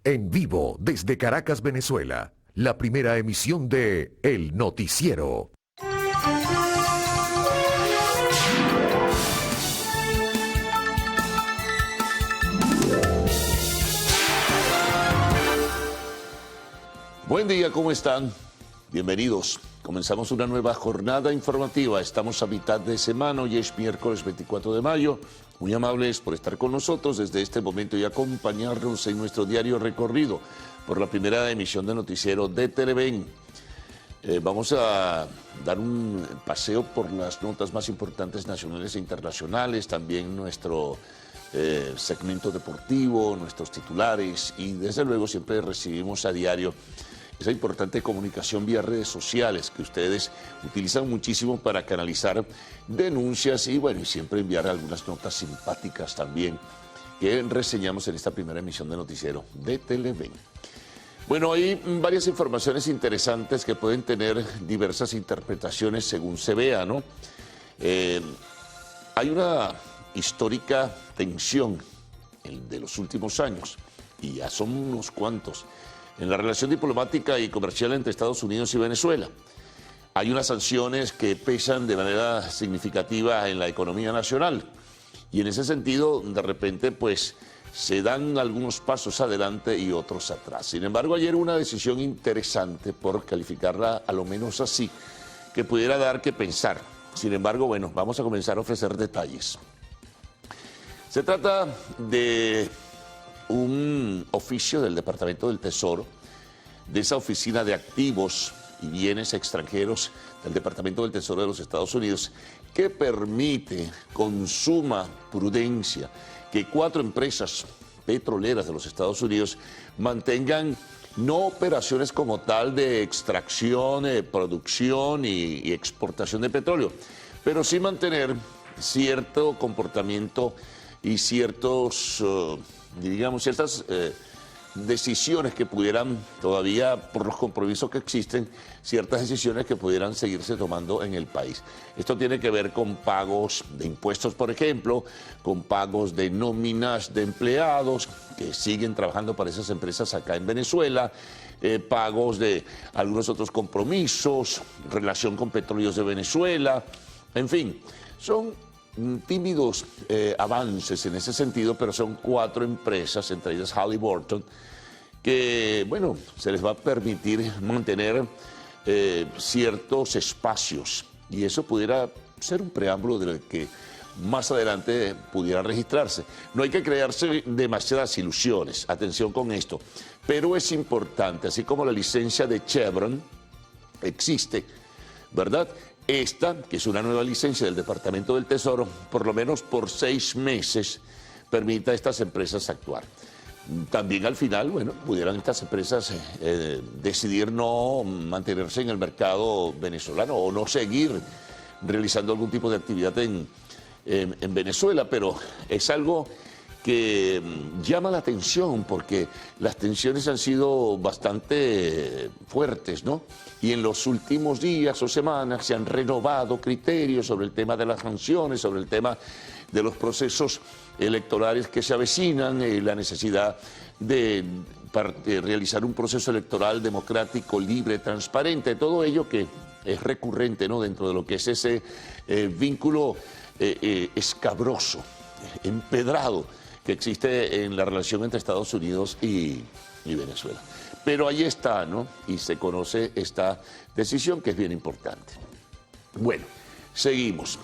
En vivo desde Caracas, Venezuela, la primera emisión de El Noticiero. Buen día, ¿cómo están? Bienvenidos. Comenzamos una nueva jornada informativa. Estamos a mitad de semana, hoy es miércoles 24 de mayo. Muy amables por estar con nosotros desde este momento y acompañarnos en nuestro diario recorrido por la primera emisión de noticiero de Televen. Vamos a dar un paseo por las notas más importantes nacionales e internacionales, también nuestro segmento deportivo, nuestros titulares y desde luego siempre recibimos a diario esa importante comunicación vía redes sociales que ustedes utilizan muchísimo para canalizar denuncias y bueno, y siempre enviar algunas notas simpáticas también que reseñamos en esta primera emisión de noticiero de Televen. Bueno, hay varias informaciones interesantes que pueden tener diversas interpretaciones según se vea, ¿no? Hay una histórica tensión de los últimos años, y ya son unos cuantos, en la relación diplomática y comercial entre Estados Unidos y Venezuela. Hay unas sanciones que pesan de manera significativa en la economía nacional y en ese sentido, de repente, pues se dan algunos pasos adelante y otros atrás. Sin embargo, ayer una decisión interesante, por calificarla a lo menos así, que pudiera dar que pensar. Sin embargo, bueno, vamos a comenzar a ofrecer detalles. Se trata de un oficio del Departamento del Tesoro, de esa oficina de activos y bienes extranjeros del Departamento del Tesoro de los Estados Unidos, que permite con suma prudencia que 4 empresas petroleras de los Estados Unidos mantengan no operaciones como tal de extracción, producción y exportación de petróleo, pero sí mantener cierto comportamiento y ciertos, digamos, ciertas decisiones que pudieran todavía, por los compromisos que existen, ciertas decisiones que pudieran seguirse tomando en el país. Esto tiene que ver con pagos de impuestos, por ejemplo, con pagos de nóminas de empleados que siguen trabajando para esas empresas acá en Venezuela, pagos de algunos otros compromisos, relación con Petróleos de Venezuela, en fin, son tímidos avances en ese sentido, pero son 4 empresas, entre ellas Halliburton, que, bueno, se les va a permitir mantener ciertos espacios y eso pudiera ser un preámbulo del que más adelante pudiera registrarse. No hay que crearse demasiadas ilusiones, atención con esto, pero es importante, así como la licencia de Chevron existe, ¿verdad? Esta, que es una nueva licencia del Departamento del Tesoro, por lo menos por 6 meses, permite a estas empresas actuar. También al final, bueno, pudieran estas empresas decidir no mantenerse en el mercado venezolano o no seguir realizando algún tipo de actividad en Venezuela, pero es algo que llama la atención porque las tensiones han sido bastante fuertes, ¿no? Y en los últimos días o semanas se han renovado criterios sobre el tema de las sanciones, sobre el tema de los procesos electorales que se avecinan, la necesidad de realizar un proceso electoral democrático, libre, transparente, todo ello que es recurrente, ¿no?, dentro de lo que es ese vínculo escabroso, empedrado, que existe en la relación entre Estados Unidos y Venezuela. Pero ahí está, ¿no? Y se conoce esta decisión que es bien importante. Bueno, seguimos.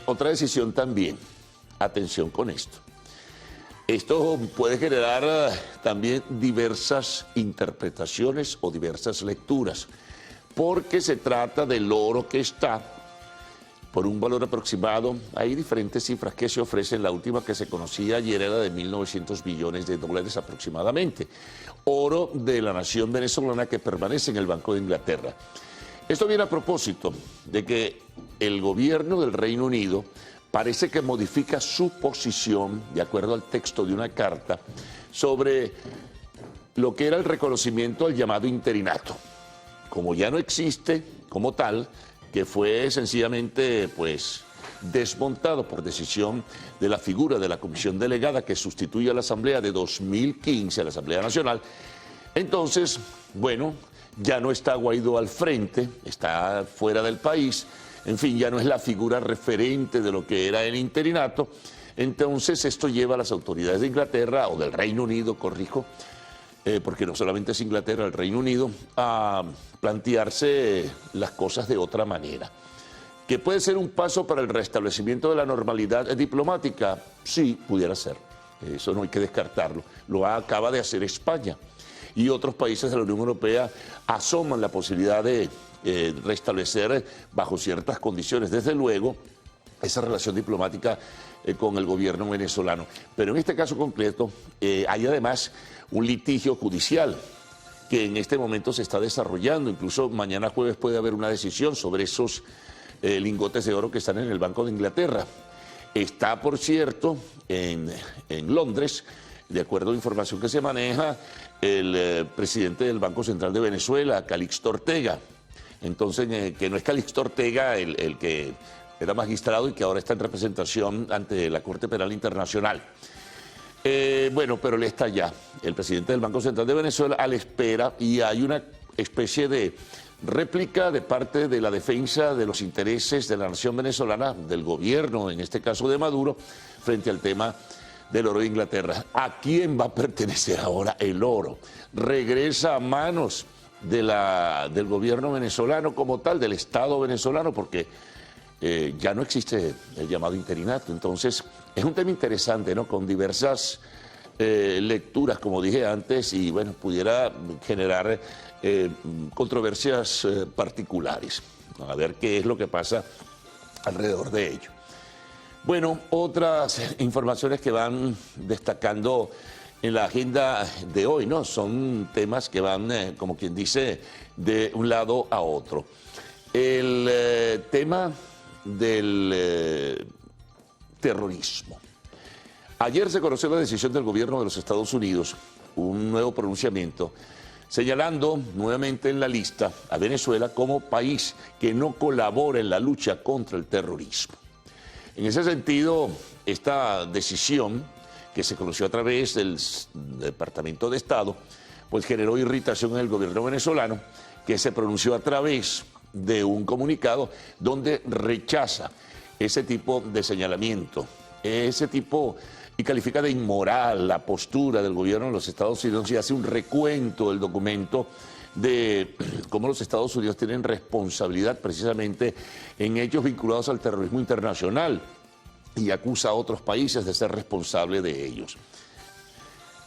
Otra decisión también, atención con esto. Esto puede generar también diversas interpretaciones o diversas lecturas, porque se trata del oro que está por un valor aproximado. Hay diferentes cifras que se ofrecen. La última que se conocía ayer era de 1.900 billones de dólares aproximadamente. Oro de la nación venezolana que permanece en el Banco de Inglaterra. Esto viene a propósito de que el gobierno del Reino Unido parece que modifica su posición, de acuerdo al texto de una carta, sobre lo que era el reconocimiento al llamado interinato. Como ya no existe como tal, que fue sencillamente pues desmontado por decisión de la figura de la comisión delegada que sustituye a la Asamblea de 2015, a la Asamblea Nacional. Entonces, bueno, ya no está Guaidó al frente, está fuera del país, en fin, ya no es la figura referente de lo que era el interinato. Entonces esto lleva a las autoridades de Inglaterra, o del Reino Unido, corrijo, porque no solamente es Inglaterra, el Reino Unido, a plantearse las cosas de otra manera. ¿Que puede ser un paso para el restablecimiento de la normalidad diplomática? Sí, pudiera ser. Eso no hay que descartarlo. Lo acaba de hacer España. Y otros países de la Unión Europea asoman la posibilidad de restablecer bajo ciertas condiciones, desde luego, esa relación diplomática con el gobierno venezolano. Pero en este caso concreto hay además un litigio judicial que en este momento se está desarrollando. Incluso mañana jueves puede haber una decisión sobre esos lingotes de oro que están en el Banco de Inglaterra. Está, por cierto, en Londres, de acuerdo a la información que se maneja, el presidente del Banco Central de Venezuela, Calixto Ortega. Entonces, que no es Calixto Ortega el que era magistrado y que ahora está en representación ante la Corte Penal Internacional. Bueno, pero él está allá, el presidente del Banco Central de Venezuela, a la espera, y hay una especie de réplica de parte de la defensa de los intereses de la nación venezolana, del gobierno, en este caso de Maduro, frente al tema del oro de Inglaterra. ¿A quién va a pertenecer ahora el oro? ¿Regresa a manos del gobierno venezolano como tal, del Estado venezolano? Porque ya no existe el llamado interinato. Entonces, es un tema interesante, ¿no? Con diversas lecturas, como dije antes, y bueno, pudiera generar controversias particulares. A ver qué es lo que pasa alrededor de ello. Bueno, otras informaciones que van destacando en la agenda de hoy, ¿no? Son temas que van, como quien dice, de un lado a otro. El tema del terrorismo. Ayer se conoció la decisión del gobierno de los Estados Unidos, un nuevo pronunciamiento, señalando nuevamente en la lista a Venezuela como país que no colabora en la lucha contra el terrorismo. En ese sentido, esta decisión, que se conoció a través del Departamento de Estado, pues generó irritación en el gobierno venezolano, que se pronunció a través de un comunicado donde rechaza ese tipo de señalamiento, y califica de inmoral la postura del gobierno de los Estados Unidos y hace un recuento del documento de cómo los Estados Unidos tienen responsabilidad precisamente en hechos vinculados al terrorismo internacional y acusa a otros países de ser responsables de ellos.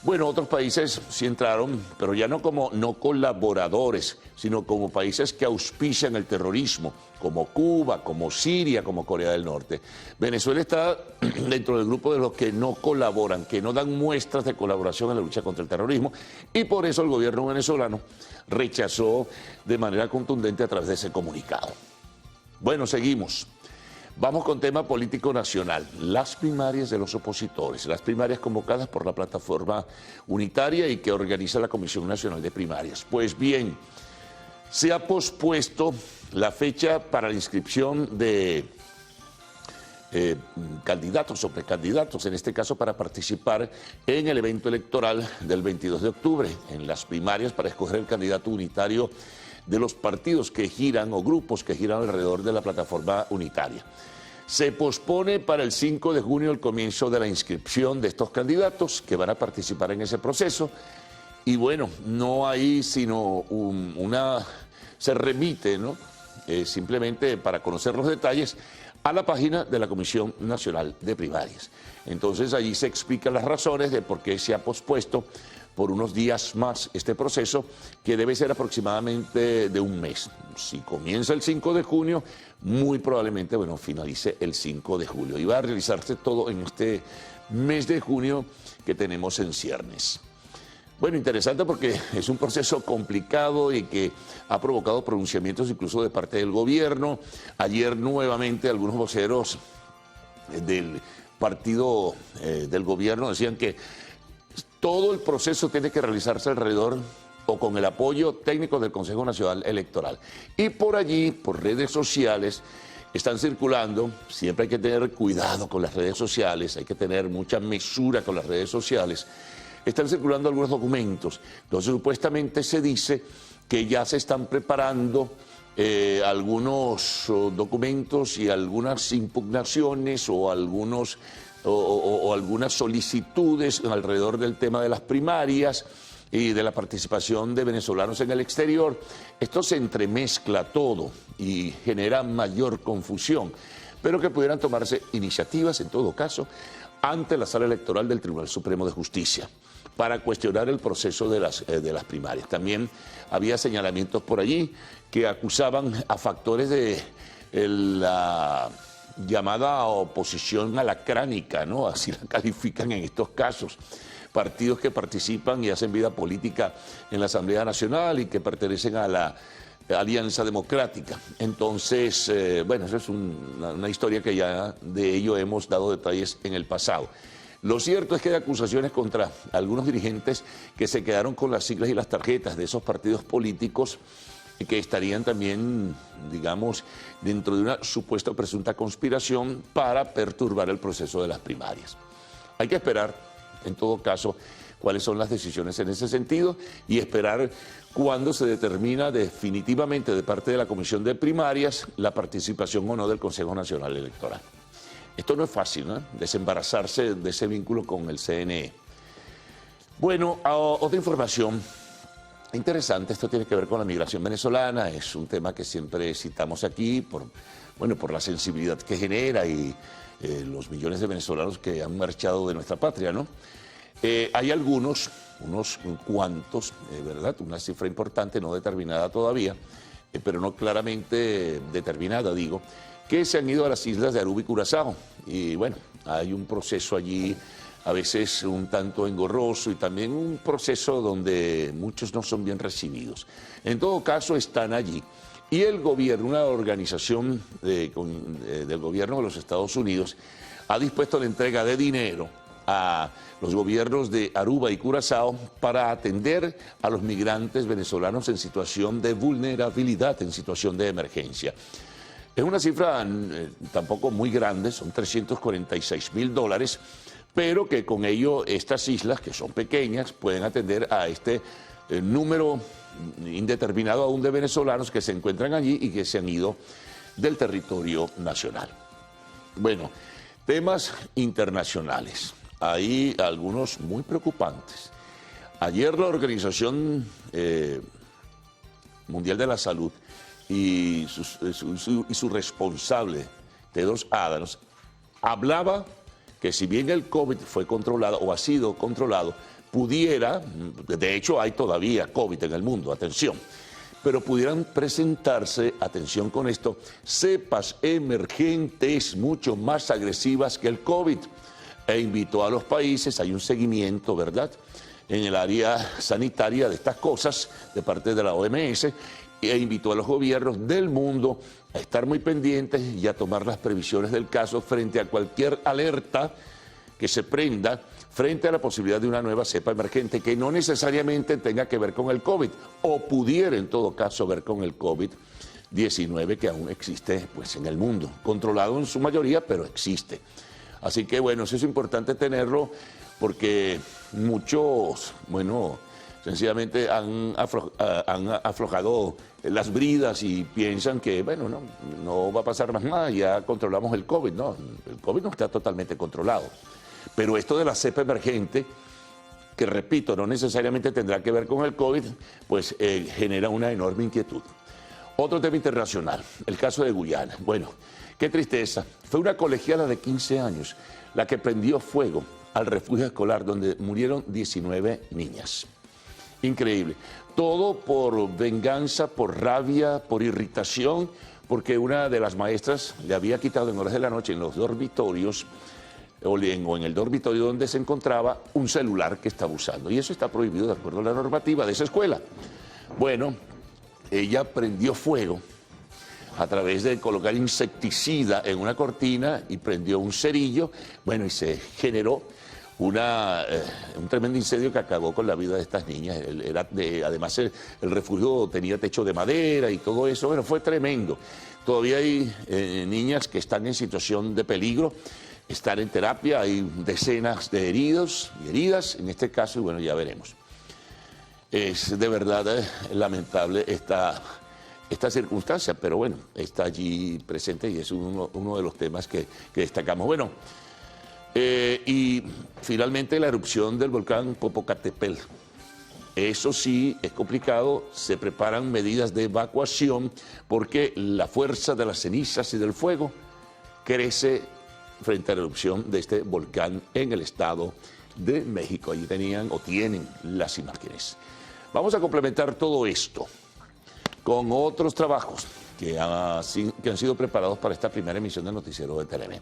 Bueno, otros países sí entraron, pero ya no como no colaboradores, sino como países que auspician el terrorismo, como Cuba, como Siria, como Corea del Norte. Venezuela está dentro del grupo de los que no colaboran, que no dan muestras de colaboración en la lucha contra el terrorismo, y por eso el gobierno venezolano rechazó de manera contundente a través de ese comunicado. Bueno, seguimos. Vamos con tema político nacional, las primarias de los opositores, las primarias convocadas por la plataforma unitaria y que organiza la Comisión Nacional de Primarias. Pues bien, se ha pospuesto la fecha para la inscripción de candidatos o precandidatos, en este caso para participar en el evento electoral del 22 de octubre, en las primarias para escoger el candidato unitario de los partidos que giran o grupos que giran alrededor de la plataforma unitaria. Se pospone para el 5 de junio el comienzo de la inscripción de estos candidatos que van a participar en ese proceso y bueno, no hay sino se remite, ¿no? Simplemente para conocer los detalles a la página de la Comisión Nacional de Primarias. Entonces allí se explican las razones de por qué se ha pospuesto por unos días más este proceso, que debe ser aproximadamente de un mes. Si comienza el 5 de junio, muy probablemente, bueno, finalice el 5 de julio. Y va a realizarse todo en este mes de junio que tenemos en ciernes. Bueno, interesante porque es un proceso complicado y que ha provocado pronunciamientos incluso de parte del gobierno. Ayer nuevamente algunos voceros del partido del gobierno decían que todo el proceso tiene que realizarse alrededor o con el apoyo técnico del Consejo Nacional Electoral. Y por allí, por redes sociales, están circulando, siempre hay que tener cuidado con las redes sociales, hay que tener mucha mesura con las redes sociales, están circulando algunos documentos. Entonces, supuestamente se dice que ya se están preparando algunos documentos y algunas impugnaciones o algunas solicitudes alrededor del tema de las primarias y de la participación de venezolanos en el exterior. Esto se entremezcla todo y genera mayor confusión, pero que pudieran tomarse iniciativas, en todo caso, ante la Sala Electoral del Tribunal Supremo de Justicia para cuestionar el proceso de las primarias. También había señalamientos por allí que acusaban a factores de la llamada oposición alacránica, ¿no? Así la califican en estos casos. Partidos que participan y hacen vida política en la Asamblea Nacional y que pertenecen a la Alianza Democrática. Entonces, bueno, esa es una historia que ya de ello hemos dado detalles en el pasado. Lo cierto es que hay acusaciones contra algunos dirigentes que se quedaron con las siglas y las tarjetas de esos partidos políticos que estarían también, digamos, dentro de una supuesta o presunta conspiración para perturbar el proceso de las primarias. Hay que esperar, en todo caso, cuáles son las decisiones en ese sentido y esperar cuándo se determina definitivamente de parte de la Comisión de Primarias la participación o no del Consejo Nacional Electoral. Esto no es fácil, ¿no? Desembarazarse de ese vínculo con el CNE. Bueno, otra información interesante, esto tiene que ver con la migración venezolana, es un tema que siempre citamos aquí por la sensibilidad que genera y los millones de venezolanos que han marchado de nuestra patria, ¿no? Hay unos cuantos, ¿verdad? Una cifra importante, no determinada todavía, pero no claramente determinada, digo, que se han ido a las islas de Aruba y Curazao. Y bueno, hay un proceso allí, a veces un tanto engorroso y también un proceso donde muchos no son bien recibidos. En todo caso, están allí. Y el gobierno, una organización del gobierno de los Estados Unidos, ha dispuesto la entrega de dinero a los gobiernos de Aruba y Curazao para atender a los migrantes venezolanos en situación de vulnerabilidad, en situación de emergencia. Es una cifra tampoco muy grande, son $346,000, pero que con ello estas islas, que son pequeñas, pueden atender a este número indeterminado aún de venezolanos que se encuentran allí y que se han ido del territorio nacional. Bueno, temas internacionales. Hay algunos muy preocupantes. Ayer la Organización Mundial de la Salud y su responsable, Tedros Adhanom, hablaba que si bien el COVID fue controlado o ha sido controlado, pudiera, de hecho hay todavía COVID en el mundo, atención, pero pudieran presentarse, atención con esto, cepas emergentes mucho más agresivas que el COVID. E invitó a los países, hay un seguimiento, ¿verdad?, en el área sanitaria de estas cosas de parte de la OMS, e invitó a los gobiernos del mundo a estar muy pendientes y a tomar las previsiones del caso frente a cualquier alerta que se prenda frente a la posibilidad de una nueva cepa emergente que no necesariamente tenga que ver con el COVID o pudiera en todo caso ver con el COVID-19 que aún existe pues, en el mundo, controlado en su mayoría, pero existe. Así que bueno, eso es importante tenerlo porque muchos, bueno, sencillamente han aflojado las bridas y piensan que, bueno, no va a pasar más nada, ya controlamos el COVID. No, el COVID no está totalmente controlado. Pero esto de la cepa emergente, que repito, no necesariamente tendrá que ver con el COVID, pues genera una enorme inquietud. Otro tema internacional, el caso de Guyana. Bueno, qué tristeza. Fue una colegiala de 15 años la que prendió fuego al refugio escolar donde murieron 19 niñas. Increíble. Todo por venganza, por rabia, por irritación, porque una de las maestras le había quitado en horas de la noche en los dormitorios o en el dormitorio donde se encontraba un celular que estaba usando. Y eso está prohibido de acuerdo a la normativa de esa escuela. Bueno, ella prendió fuego a través de colocar insecticida en una cortina y prendió un cerillo, bueno, y se generó un tremendo incendio que acabó con la vida de estas niñas. Además, el refugio tenía techo de madera y todo eso. Bueno, fue tremendo. Todavía hay niñas que están en situación de peligro, están en terapia, hay decenas de heridos y heridas en este caso, y bueno, ya veremos. Es de verdad lamentable esta circunstancia, pero bueno, está allí presente y es uno de los temas que destacamos. Bueno, y finalmente la erupción del volcán Popocatépetl. Eso sí es complicado, se preparan medidas de evacuación porque la fuerza de las cenizas y del fuego crece frente a la erupción de este volcán en el estado de México. Allí tienen las imágenes. Vamos a complementar todo esto con otros trabajos que han sido preparados para esta primera emisión del noticiero de TLM.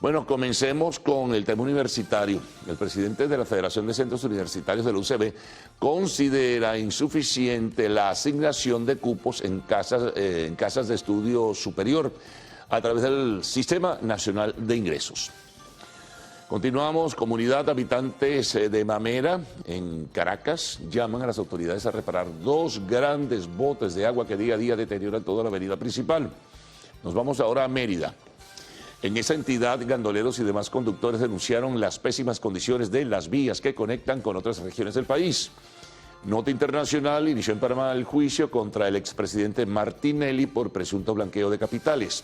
Bueno, comencemos con el tema universitario. El presidente de la Federación de Centros Universitarios de la UCB considera insuficiente la asignación de cupos en casas de estudio superior a través del Sistema Nacional de Ingresos. Continuamos. Comunidad habitantes de Mamera, en Caracas, llaman a las autoridades a reparar 2 grandes botes de agua que día a día deterioran toda la avenida principal. Nos vamos ahora a Mérida. En esa entidad, gandoleros y demás conductores denunciaron las pésimas condiciones de las vías que conectan con otras regiones del país. Nota Internacional inició en Panamá el juicio contra el expresidente Martinelli por presunto blanqueo de capitales.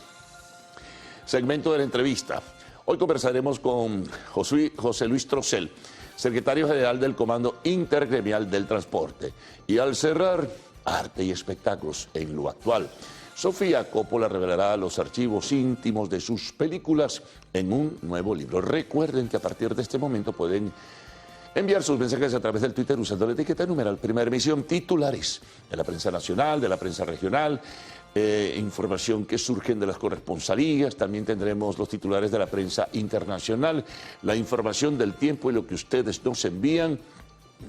Segmento de la entrevista. Hoy conversaremos con José Luis Trocel, secretario general del Comando Intergremial del Transporte. Y al cerrar, arte y espectáculos en lo actual. Sofía Coppola revelará los archivos íntimos de sus películas en un nuevo libro. Recuerden que a partir de este momento pueden enviar sus mensajes a través del Twitter usando la etiqueta numeral Primera Emisión, titulares de la prensa nacional, de la prensa regional, información que surgen de las corresponsalías. También tendremos los titulares de la prensa internacional, la información del tiempo y lo que ustedes nos envían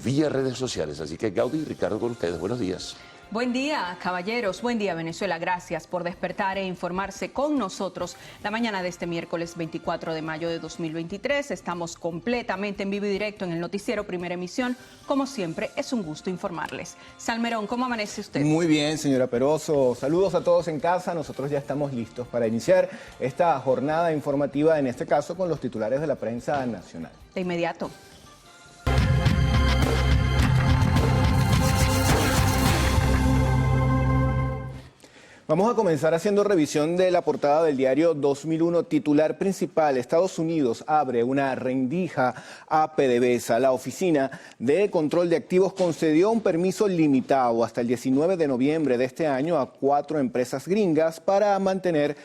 vía redes sociales. Así que Gaudi y Ricardo con ustedes. Buenos días. Buen día, caballeros. Buen día, Venezuela. Gracias por despertar e informarse con nosotros la mañana de este miércoles 24 de mayo de 2023. Estamos completamente en vivo y directo en el noticiero Primera Emisión. Como siempre, es un gusto informarles. Salmerón, ¿cómo amanece usted? Muy bien, señora Peroso. Saludos a todos en casa. Nosotros ya estamos listos para iniciar esta jornada informativa, en este caso con los titulares de la prensa nacional. De inmediato. Vamos a comenzar haciendo revisión de la portada del diario 2001, titular principal: Estados Unidos abre una rendija a PDVSA. La Oficina de Control de Activos concedió un permiso limitado hasta el 19 de noviembre de este año a 4 empresas gringas para mantener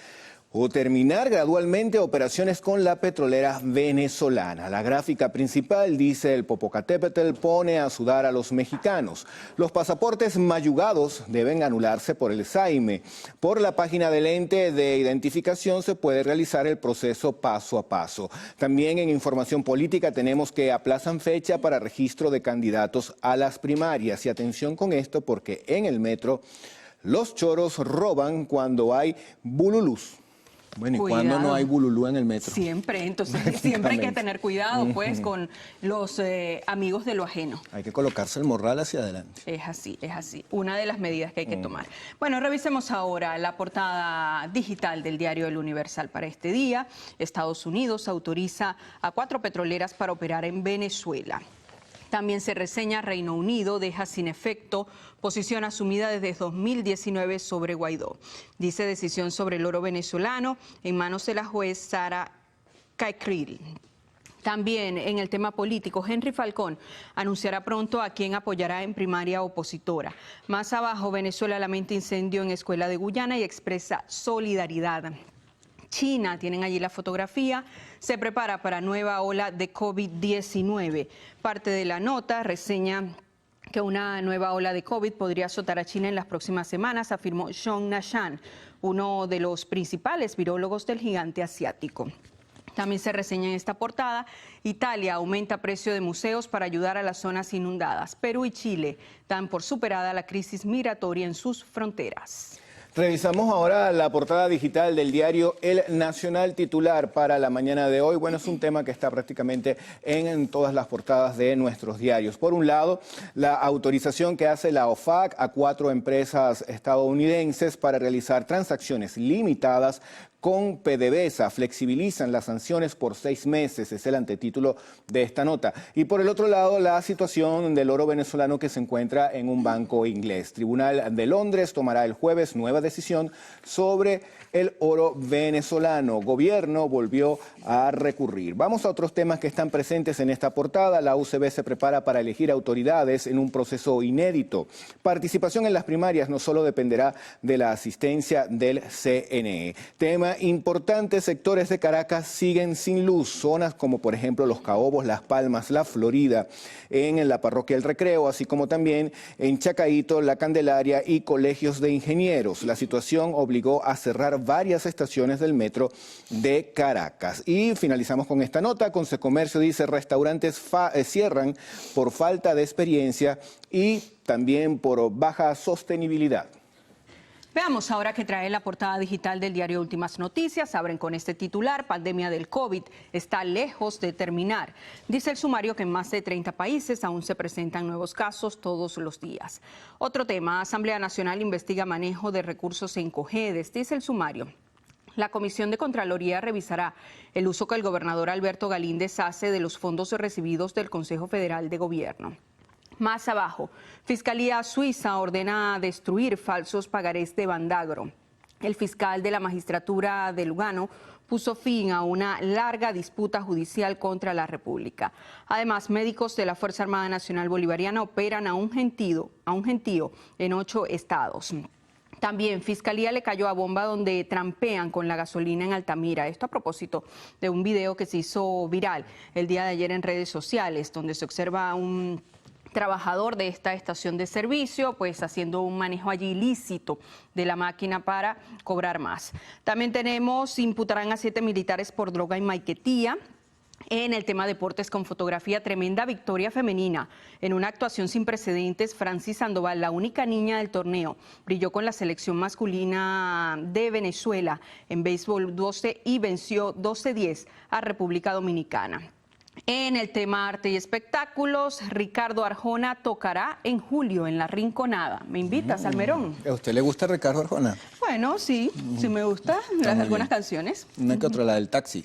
o terminar gradualmente operaciones con la petrolera venezolana. La gráfica principal dice: el Popocatépetl pone a sudar a los mexicanos. Los pasaportes mayugados deben anularse por el SAIME. Por la página del ente de identificación se puede realizar el proceso paso a paso. También en información política tenemos que aplazan fecha para registro de candidatos a las primarias. Y atención con esto, porque en el metro los choros roban cuando hay bululús. Bueno, ¿y cuándo no hay bululú en el metro? Siempre, entonces siempre hay que tener cuidado pues con los amigos de lo ajeno. Hay que colocarse el morral hacia adelante. Es así, una de las medidas que hay que tomar. Bueno, revisemos ahora la portada digital del diario El Universal para este día. Estados Unidos autoriza a 4 petroleras para operar en Venezuela. También se reseña: Reino Unido deja sin efecto posición asumida desde 2019 sobre Guaidó. Dice: decisión sobre el oro venezolano en manos de la juez Sara Kaikril. También en el tema político, Henry Falcón anunciará pronto a quién apoyará en primaria opositora. Más abajo, Venezuela lamenta incendio en escuela de Guyana y expresa solidaridad. China, tienen allí la fotografía, se prepara para nueva ola de COVID-19. Parte de la nota reseña que una nueva ola de COVID podría azotar a China en las próximas semanas, afirmó Zhong Nashan, uno de los principales virólogos del gigante asiático. También se reseña en esta portada: Italia aumenta precio de museos para ayudar a las zonas inundadas. Perú y Chile dan por superada la crisis migratoria en sus fronteras. Revisamos ahora la portada digital del diario El Nacional, titular para la mañana de hoy. Bueno, es un tema que está prácticamente en todas las portadas de nuestros diarios. Por un lado, la autorización que hace la OFAC a 4 empresas estadounidenses para realizar transacciones limitadas con PDVSA. Flexibilizan las sanciones por 6 meses, es el antetítulo de esta nota. Y por el otro lado, la situación del oro venezolano que se encuentra en un banco inglés. Tribunal de Londres tomará el jueves nueva decisión sobre el oro venezolano. Gobierno volvió a recurrir. Vamos a otros temas que están presentes en esta portada. La UCB se prepara para elegir autoridades en un proceso inédito. Participación en las primarias no solo dependerá de la asistencia del CNE. Tema importante, sectores de Caracas siguen sin luz. Zonas como por ejemplo Los Caobos, Las Palmas, La Florida, en la parroquia El Recreo, así como también en Chacaíto, La Candelaria y colegios de ingenieros. La situación obligó a cerrar varias estaciones del metro de Caracas. Y finalizamos con esta nota. Consecomercio dice restaurantes cierran por falta de experiencia y también por baja sostenibilidad. Veamos ahora qué trae la portada digital del diario Últimas Noticias. Abren con este titular: pandemia del COVID está lejos de terminar. Dice el sumario que en más de 30 países aún se presentan nuevos casos todos los días. Otro tema: Asamblea Nacional investiga manejo de recursos en Cojedes. Dice el sumario: la Comisión de Contraloría revisará el uso que el gobernador Alberto Galíndez hace de los fondos recibidos del Consejo Federal de Gobierno. Más abajo, Fiscalía Suiza ordena destruir falsos pagarés de Bandagro. El fiscal de la magistratura de Lugano puso fin a una larga disputa judicial contra la República. Además, médicos de la Fuerza Armada Nacional Bolivariana operan a un gentío en 8 estados. También Fiscalía le cayó a bomba donde trampean con la gasolina en Altamira. Esto a propósito de un video que se hizo viral el día de ayer en redes sociales, donde se observa a un trabajador de esta estación de servicio, pues haciendo un manejo allí ilícito de la máquina para cobrar más. También tenemos, imputarán a 7 militares por droga en Maiquetía. En el tema deportes con fotografía, tremenda victoria femenina. En una actuación sin precedentes, Francis Sandoval, la única niña del torneo, brilló con la selección masculina de Venezuela en béisbol 12 y venció 12-10 a República Dominicana. En el tema arte y espectáculos, Ricardo Arjona tocará en julio en La Rinconada. ¿Me invitas, Salmerón? ¿A usted le gusta Ricardo Arjona? Bueno, sí, sí me gustan algunas canciones. Una que otra, la del taxi.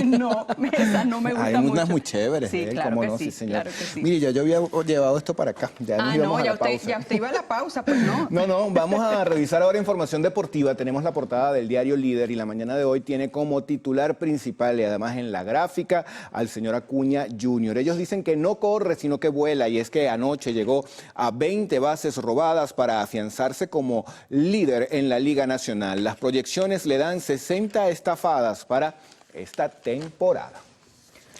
No, esas no me gustan Hay mucho. unas muy chéveres. Sí, claro ¿Cómo que no? sí, señor. claro que sí. Mire, yo había llevado esto para acá. Ya nos íbamos a la pausa. Ya usted iba a la pausa, pues no. No, vamos a revisar ahora información deportiva. Tenemos la portada del diario Líder y la mañana de hoy tiene como titular principal y además en la gráfica al señor Acuña Jr. Ellos dicen que no corre, sino que vuela, y es que anoche llegó a 20 bases robadas para afianzarse como líder en la Liga Nacional. Las proyecciones le dan 60 estafadas para esta temporada.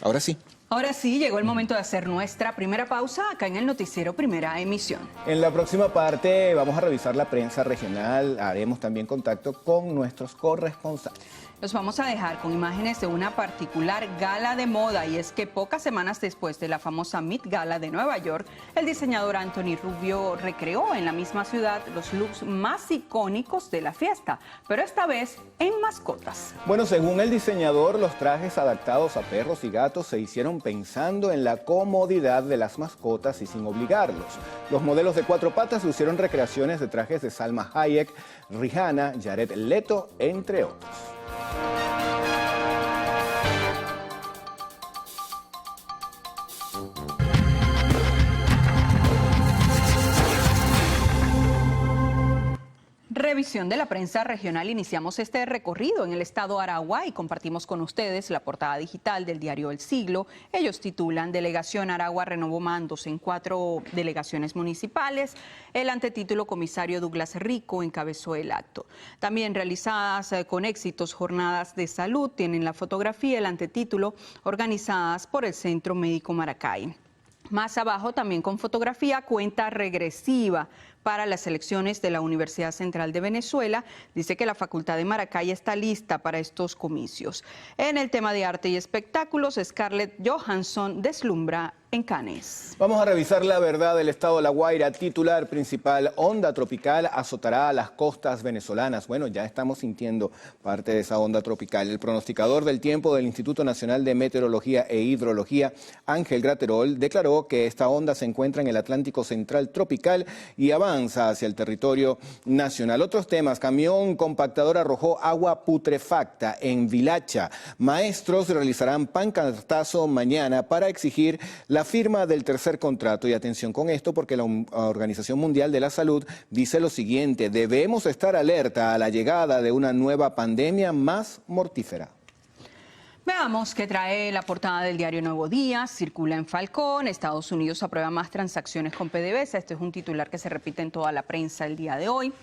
Ahora sí. Ahora sí, llegó el momento de hacer nuestra primera pausa acá en el noticiero Primera Emisión. En la próxima parte vamos a revisar la prensa regional, haremos también contacto con nuestros corresponsales. Los vamos a dejar con imágenes de una particular gala de moda, y es que pocas semanas después de la famosa Met Gala de Nueva York, el diseñador Anthony Rubio recreó en la misma ciudad los looks más icónicos de la fiesta, pero esta vez en mascotas. Bueno, según el diseñador, los trajes adaptados a perros y gatos se hicieron pensando en la comodidad de las mascotas y sin obligarlos. Los modelos de 4 patas lucieron recreaciones de trajes de Salma Hayek, Rihanna, Jared Leto, entre otros. Revisión de la prensa regional. Iniciamos este recorrido en el estado Aragua y compartimos con ustedes la portada digital del diario El Siglo. Ellos titulan: Delegación Aragua renovó mandos en 4 delegaciones municipales. El antetítulo: Comisario Douglas Rico encabezó el acto. También realizadas con éxitos jornadas de salud. Tienen la fotografía, el antetítulo: organizadas por el Centro Médico Maracay. Más abajo, también con fotografía, cuenta regresiva para las elecciones de la Universidad Central de Venezuela. Dice que la Facultad de Maracay está lista para estos comicios. En el tema de arte y espectáculos, Scarlett Johansson deslumbra en Canes. Vamos a revisar la verdad del estado de La Guaira. Titular principal: onda tropical azotará a las costas venezolanas. Bueno, ya estamos sintiendo parte de esa onda tropical. El pronosticador del tiempo del Instituto Nacional de Meteorología e Hidrología, Ángel Graterol, declaró que esta onda se encuentra en el Atlántico Central tropical y avanza hacia el territorio nacional. Otros temas: camión compactador arrojó agua putrefacta en Vilacha. Maestros realizarán pancartazo mañana para exigir la firma del tercer contrato. Y atención con esto, porque la Organización Mundial de la Salud dice lo siguiente: debemos estar alerta a la llegada de una nueva pandemia más mortífera. Veamos qué trae la portada del diario Nuevo Día. Circula en Falcón: Estados Unidos aprueba más transacciones con PDVSA. Este es un titular que se repite en toda la prensa el día de hoy.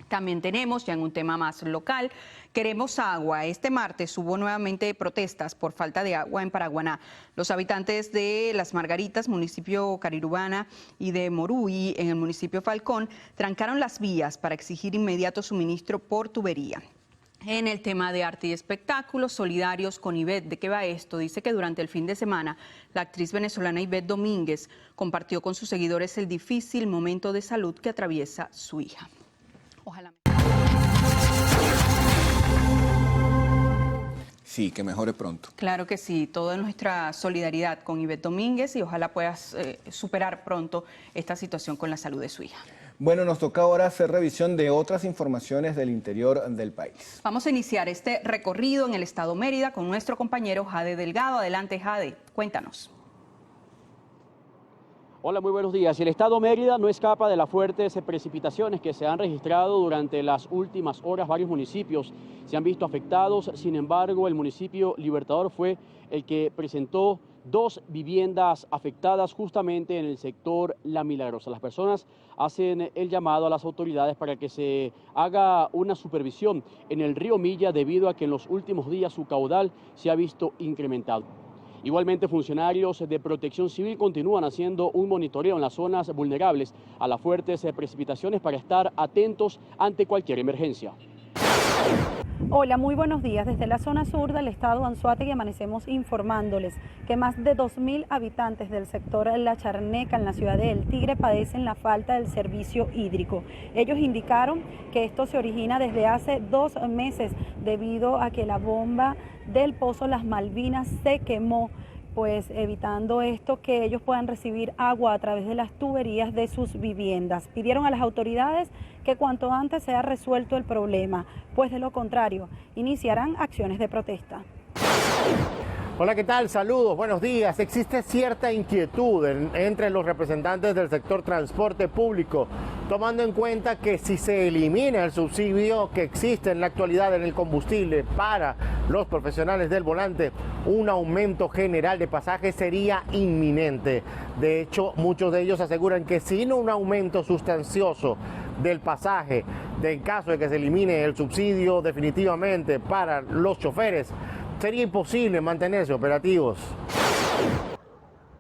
También tenemos, ya en un tema más local, queremos agua. Este martes hubo nuevamente protestas por falta de agua en Paraguaná. Los habitantes de Las Margaritas, municipio Carirubana, y de Moruy, en el municipio Falcón, trancaron las vías para exigir inmediato suministro por tubería. En el tema de arte y espectáculos, solidarios con Ivette. ¿De qué va esto? Dice que durante el fin de semana la actriz venezolana Ivette Domínguez compartió con sus seguidores el difícil momento de salud que atraviesa su hija. Ojalá. Sí, que mejore pronto. Claro que sí, toda nuestra solidaridad con Ivette Domínguez y ojalá puedas superar pronto esta situación con la salud de su hija. Bueno, nos toca ahora hacer revisión de otras informaciones del interior del país. Vamos a iniciar este recorrido en el estado Mérida con nuestro compañero Jade Delgado. Adelante, Jade, cuéntanos. Hola, muy buenos días. El estado Mérida no escapa de las fuertes precipitaciones que se han registrado durante las últimas horas. Varios municipios se han visto afectados. Sin embargo, el municipio Libertador fue el que presentó 2 viviendas afectadas justamente en el sector La Milagrosa. Las personas hacen el llamado a las autoridades para que se haga una supervisión en el río Milla debido a que en los últimos días su caudal se ha visto incrementado. Igualmente, funcionarios de Protección Civil continúan haciendo un monitoreo en las zonas vulnerables a las fuertes precipitaciones para estar atentos ante cualquier emergencia. Hola, muy buenos días. Desde la zona sur del estado Anzoátegui amanecemos informándoles que más de 2.000 habitantes del sector La Charneca en la ciudad de El Tigre padecen la falta del servicio hídrico. Ellos indicaron que esto se origina desde hace 2 meses debido a que la bomba del pozo Las Malvinas se quemó, pues evitando esto que ellos puedan recibir agua a través de las tuberías de sus viviendas. Pidieron a las autoridades que cuanto antes sea resuelto el problema, pues de lo contrario iniciarán acciones de protesta. Hola, ¿qué tal? Saludos, buenos días. Existe cierta inquietud entre los representantes del sector transporte público, tomando en cuenta que si se elimina el subsidio que existe en la actualidad en el combustible para los profesionales del volante, un aumento general de pasajes sería inminente. De hecho, muchos de ellos aseguran que sin un aumento sustancioso del pasaje, en caso de que se elimine el subsidio definitivamente para los choferes, sería imposible mantenerse operativos.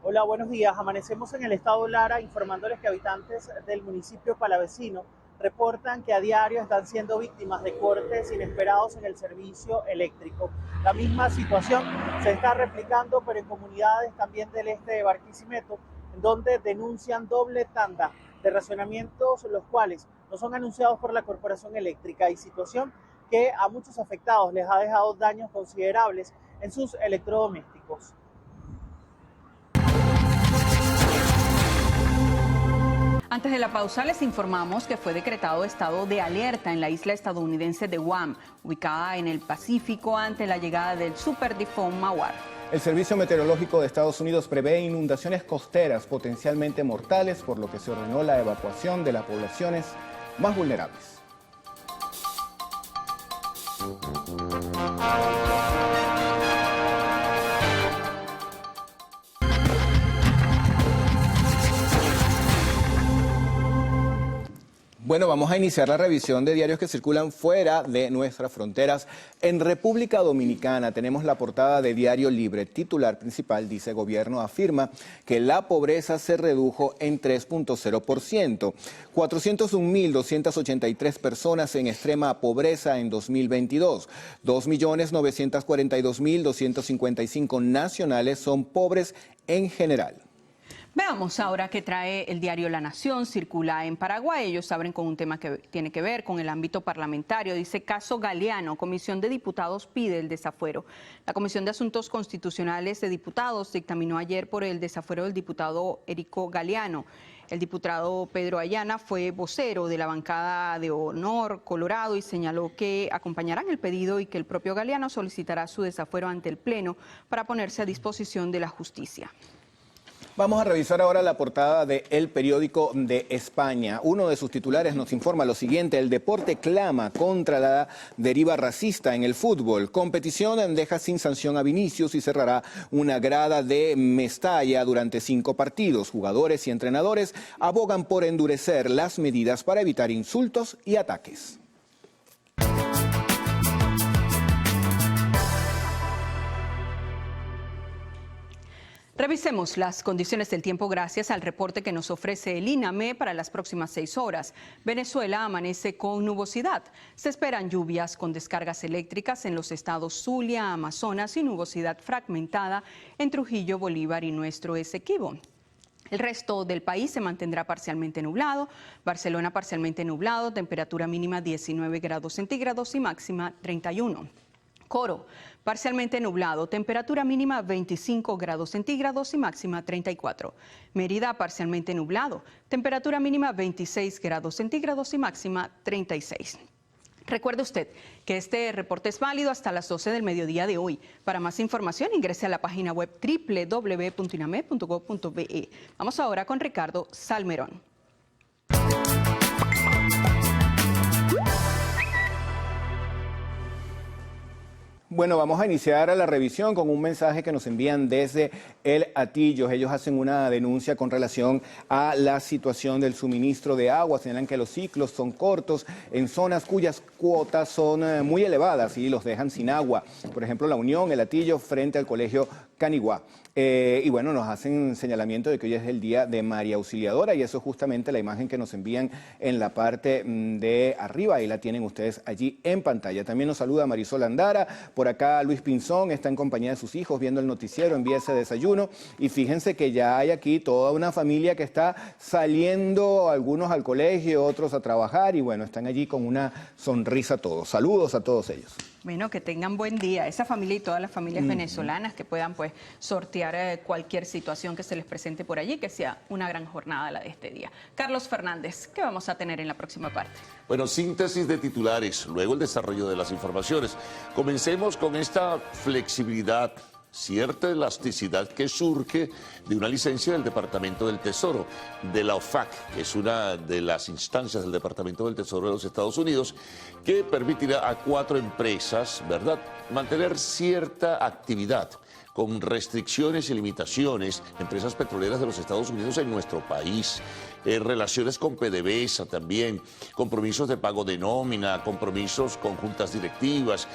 Hola, buenos días. Amanecemos en el estado Lara informándoles que habitantes del municipio palavecino reportan que a diario están siendo víctimas de cortes inesperados en el servicio eléctrico. La misma situación se está replicando, pero en comunidades también del este de Barquisimeto, en donde denuncian doble tanda de racionamientos, los cuales no son anunciados por la Corporación Eléctrica, y situación que a muchos afectados les ha dejado daños considerables en sus electrodomésticos. Antes de la pausa les informamos que fue decretado estado de alerta en la isla estadounidense de Guam, ubicada en el Pacífico ante la llegada del supertifón Mawar. El Servicio Meteorológico de Estados Unidos prevé inundaciones costeras potencialmente mortales, por lo que se ordenó la evacuación de las poblaciones más vulnerables. Bueno, vamos a iniciar la revisión de diarios que circulan fuera de nuestras fronteras. En República Dominicana tenemos la portada de Diario Libre. Titular principal dice: gobierno afirma que la pobreza se redujo en 3.0%. 401.283 personas en extrema pobreza en 2022. 2.942.255 nacionales son pobres en general. Veamos ahora qué trae el diario La Nación. Circula en Paraguay. Ellos abren con un tema que tiene que ver con el ámbito parlamentario. Dice: caso Galeano, Comisión de Diputados pide el desafuero. La Comisión de Asuntos Constitucionales de Diputados dictaminó ayer por el desafuero del diputado Érico Galeano. El diputado Pedro Ayana fue vocero de la bancada de Honor Colorado y señaló que acompañarán el pedido y que el propio Galeano solicitará su desafuero ante el Pleno para ponerse a disposición de la justicia. Vamos a revisar ahora la portada de El Periódico de España. Uno de sus titulares nos informa lo siguiente: el deporte clama contra la deriva racista en el fútbol. Competición deja sin sanción a Vinicius y cerrará una grada de Mestalla durante 5 partidos. Jugadores y entrenadores abogan por endurecer las medidas para evitar insultos y ataques. Revisemos las condiciones del tiempo gracias al reporte que nos ofrece el INAME para las próximas 6 horas. Venezuela amanece con nubosidad. Se esperan lluvias con descargas eléctricas en los estados Zulia, Amazonas y nubosidad fragmentada en Trujillo, Bolívar y nuestro Esequibo. El resto del país se mantendrá parcialmente nublado. Barcelona parcialmente nublado, temperatura mínima 19 grados centígrados y máxima 31. Coro, parcialmente nublado, temperatura mínima 25 grados centígrados y máxima 34. Mérida, parcialmente nublado, temperatura mínima 26 grados centígrados y máxima 36. Recuerde usted que este reporte es válido hasta las 12 del mediodía de hoy. Para más información ingrese a la página web www.iname.gov.be. Vamos ahora con Ricardo Salmerón. Bueno, vamos a iniciar la revisión con un mensaje que nos envían desde El Hatillo. Ellos hacen una denuncia con relación a la situación del suministro de agua. Señalan que los ciclos son cortos en zonas cuyas cuotas son muy elevadas y los dejan sin agua. Por ejemplo, La Unión, El Hatillo, frente al colegio Caniguá. Y bueno, nos hacen señalamiento de que hoy es el día de María Auxiliadora y eso es justamente la imagen que nos envían en la parte de arriba. Ahí la tienen ustedes allí en pantalla. También nos saluda Marisol Andara. Por acá Luis Pinzón está en compañía de sus hijos viendo el noticiero, envía ese desayuno. Y fíjense que ya hay aquí toda una familia que está saliendo, algunos al colegio, otros a trabajar y bueno, están allí con una sonrisa todos. Saludos a todos ellos. Bueno, que tengan buen día, esa familia y todas las familias venezolanas que puedan pues sortear cualquier situación que se les presente por allí, que sea una gran jornada la de este día. Carlos Fernández, ¿qué vamos a tener en la próxima parte? Bueno, síntesis de titulares, luego el desarrollo de las informaciones. Comencemos con esta flexibilidad, cierta elasticidad que surge de una licencia del Departamento del Tesoro, de la OFAC, que es una de las instancias del Departamento del Tesoro de los Estados Unidos, que permitirá a 4 empresas, ¿verdad?, mantener cierta actividad con restricciones y limitaciones, empresas petroleras de los Estados Unidos en nuestro país, relaciones con PDVSA también, compromisos de pago de nómina, compromisos con juntas directivas,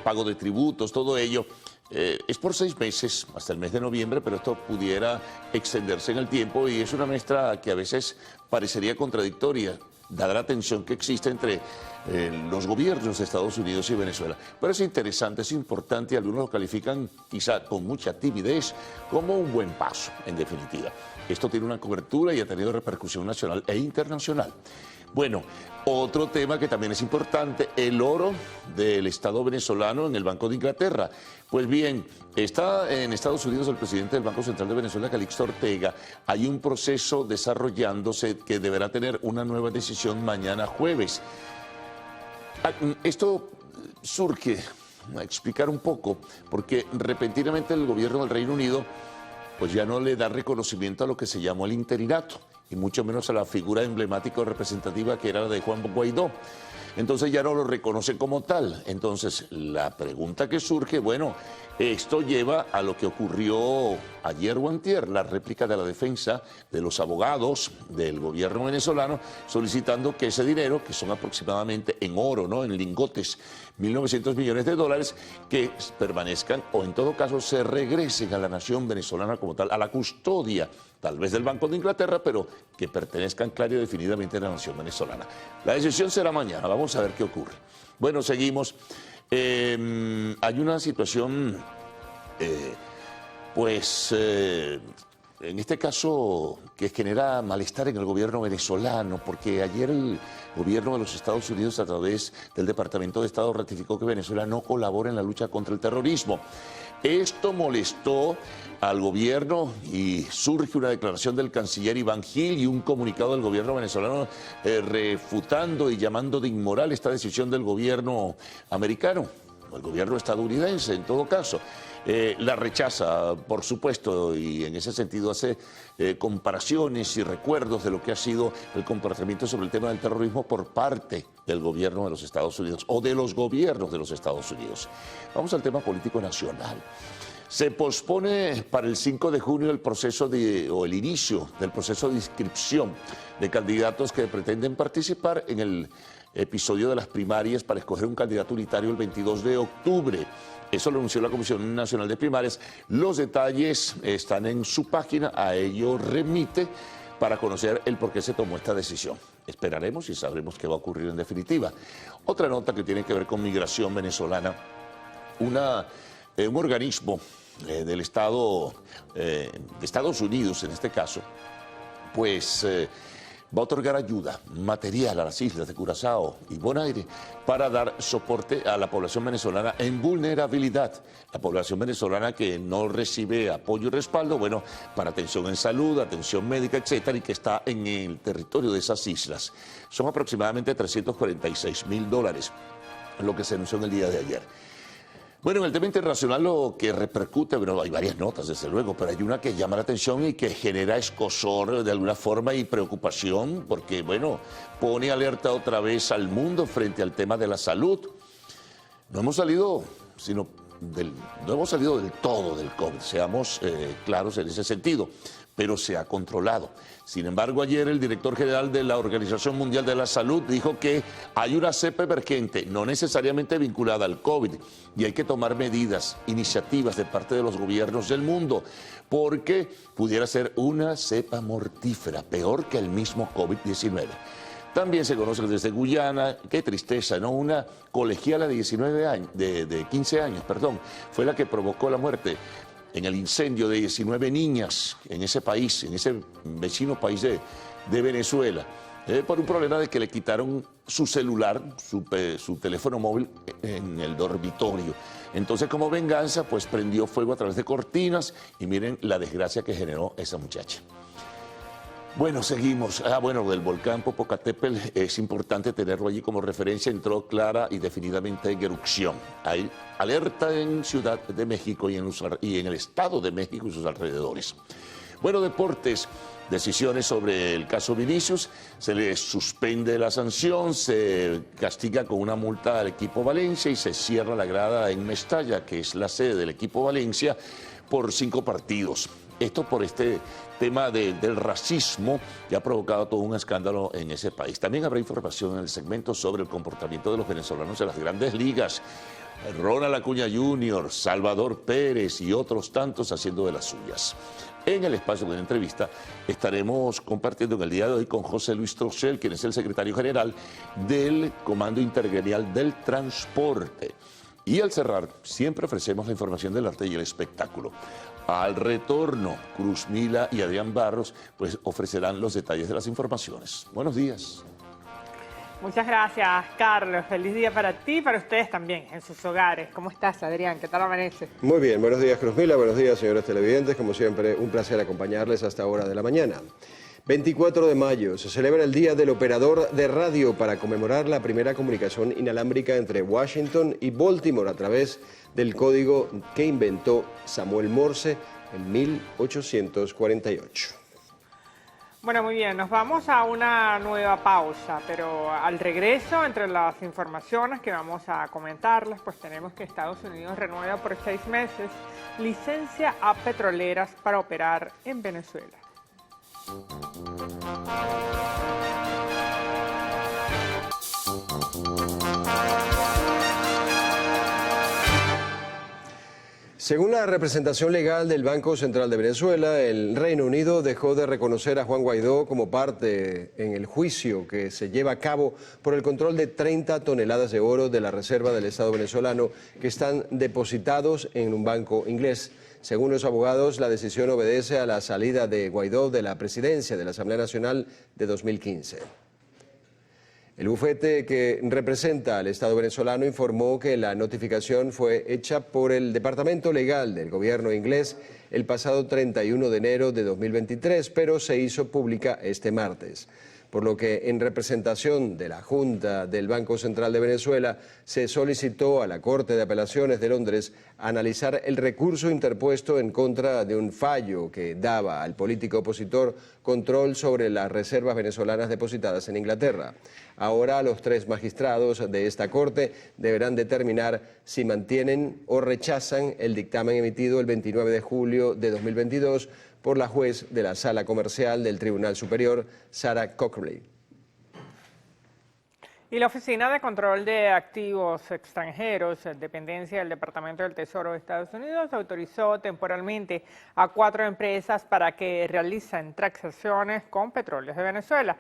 pago de tributos, todo ello. Es por 6 meses, hasta el mes de noviembre, pero esto pudiera extenderse en el tiempo y es una mezcla que a veces parecería contradictoria, dada la tensión que existe entre los gobiernos de Estados Unidos y Venezuela. Pero es interesante, es importante y algunos lo califican quizá con mucha timidez como un buen paso, en definitiva. Esto tiene una cobertura y ha tenido repercusión nacional e internacional. Bueno, otro tema que también es importante, el oro del Estado venezolano en el Banco de Inglaterra. Pues bien, está en Estados Unidos el presidente del Banco Central de Venezuela, Calixto Ortega. Hay un proceso desarrollándose que deberá tener una nueva decisión mañana jueves. Esto surge, a explicar un poco, porque repentinamente el gobierno del Reino Unido pues ya no le da reconocimiento a lo que se llamó el interinato, y mucho menos a la figura emblemática o representativa que era la de Juan Guaidó. Entonces ya no lo reconoce como tal. Entonces la pregunta que surge, bueno, esto lleva a lo que ocurrió ayer o antier, la réplica de la defensa de los abogados del gobierno venezolano solicitando que ese dinero, que son aproximadamente en oro, ¿no?, en lingotes, 1.900 millones de dólares, que permanezcan o en todo caso se regresen a la nación venezolana como tal, a la custodia tal vez del Banco de Inglaterra, pero que pertenezcan claro y definidamente a la nación venezolana. La decisión será mañana, vamos a ver qué ocurre. Bueno, seguimos. Hay una situación, en este caso que genera malestar en el gobierno venezolano, porque ayer el gobierno de los Estados Unidos, a través del Departamento de Estado, ratificó que Venezuela no colabora en la lucha contra el terrorismo. Esto molestó al gobierno y surge una declaración del canciller Iván Gil y un comunicado del gobierno venezolano refutando y llamando de inmoral esta decisión del gobierno americano, o el gobierno estadounidense en todo caso. La rechaza, por supuesto, y en ese sentido hace comparaciones y recuerdos de lo que ha sido el comportamiento sobre el tema del terrorismo por parte del gobierno de los Estados Unidos o de los gobiernos de los Estados Unidos. Vamos al tema político nacional. Se pospone para el 5 de junio el inicio del proceso de inscripción de candidatos que pretenden participar en el episodio de las primarias para escoger un candidato unitario el 22 de octubre. Eso lo anunció la Comisión Nacional de Primarias. Los detalles están en su página, a ello remite para conocer el por qué se tomó esta decisión. Esperaremos y sabremos qué va a ocurrir en definitiva. Otra nota que tiene que ver con migración venezolana. Un organismo del Estado, de Estados Unidos en este caso, pues va a otorgar ayuda material a las islas de Curazao y Bonaire para dar soporte a la población venezolana en vulnerabilidad. La población venezolana que no recibe apoyo y respaldo, bueno, para atención en salud, atención médica, etcétera, y que está en el territorio de esas islas. Son aproximadamente $346.000, lo que se anunció en el día de ayer. Bueno, en el tema internacional lo que repercute, bueno, hay varias notas desde luego, pero hay una que llama la atención y que genera escozor de alguna forma y preocupación porque, bueno, pone alerta otra vez al mundo frente al tema de la salud. No hemos salido del todo del COVID, seamos claros en ese sentido, pero se ha controlado. Sin embargo, ayer el director general de la Organización Mundial de la Salud dijo que hay una cepa emergente, no necesariamente vinculada al COVID, y hay que tomar medidas, iniciativas de parte de los gobiernos del mundo, porque pudiera ser una cepa mortífera, peor que el mismo COVID-19. También se conoce desde Guyana, qué tristeza, ¿no? Una colegiala de 15 años, fue la que provocó la muerte en el incendio de 19 niñas en ese país, en ese vecino país de Venezuela, por un problema de que le quitaron su celular, su teléfono móvil en el dormitorio. Entonces, como venganza, pues prendió fuego a través de cortinas y miren la desgracia que generó esa muchacha. Bueno, seguimos. Bueno, del volcán Popocatépetl es importante tenerlo allí como referencia. Entró clara y definidamente en erupción. Hay alerta en Ciudad de México y en el Estado de México y sus alrededores. Bueno, deportes. Decisiones sobre el caso Vinicius. Se le suspende la sanción, se castiga con una multa al equipo Valencia y se cierra la grada en Mestalla, que es la sede del equipo Valencia, por 5 partidos. Esto por este tema del racismo que ha provocado todo un escándalo en ese país. También habrá información en el segmento sobre el comportamiento de los venezolanos en las grandes ligas. Ronald Acuña Jr., Salvador Pérez y otros tantos haciendo de las suyas. En el espacio de la entrevista estaremos compartiendo en el día de hoy con José Luis Trochel, quien es el secretario general del Comando Intergremial del Transporte. Y al cerrar, siempre ofrecemos la información del arte y el espectáculo. Al retorno, Cruz Mila y Adrián Barros pues ofrecerán los detalles de las informaciones. Buenos días. Muchas gracias, Carlos. Feliz día para ti y para ustedes también, en sus hogares. ¿Cómo estás, Adrián? ¿Qué tal amanece? Muy bien, buenos días, Cruz Mila. Buenos días, señores televidentes. Como siempre, un placer acompañarles hasta esta hora de la mañana. 24 de mayo se celebra el Día del Operador de Radio para conmemorar la primera comunicación inalámbrica entre Washington y Baltimore a través del código que inventó Samuel Morse en 1848. Bueno, muy bien, nos vamos a una nueva pausa, pero al regreso, entre las informaciones que vamos a comentarles, pues tenemos que Estados Unidos renueva por 6 meses licencia a petroleras para operar en Venezuela. Según la representación legal del Banco Central de Venezuela, el Reino Unido dejó de reconocer a Juan Guaidó como parte en el juicio que se lleva a cabo por el control de 30 toneladas de oro de la reserva del Estado venezolano que están depositados en un banco inglés. Según los abogados, la decisión obedece a la salida de Guaidó de la presidencia de la Asamblea Nacional de 2015. El bufete que representa al Estado venezolano informó que la notificación fue hecha por el Departamento Legal del gobierno inglés el pasado 31 de enero de 2023, pero se hizo pública este martes. Por lo que en representación de la Junta del Banco Central de Venezuela se solicitó a la Corte de Apelaciones de Londres analizar el recurso interpuesto en contra de un fallo que daba al político opositor control sobre las reservas venezolanas depositadas en Inglaterra. Ahora los 3 magistrados de esta Corte deberán determinar si mantienen o rechazan el dictamen emitido el 29 de julio de 2022 por la juez de la Sala Comercial del Tribunal Superior, Sarah Cockrell. Y la Oficina de Control de Activos Extranjeros, dependencia del Departamento del Tesoro de Estados Unidos, autorizó temporalmente a 4 empresas para que realicen transacciones con petróleos de Venezuela.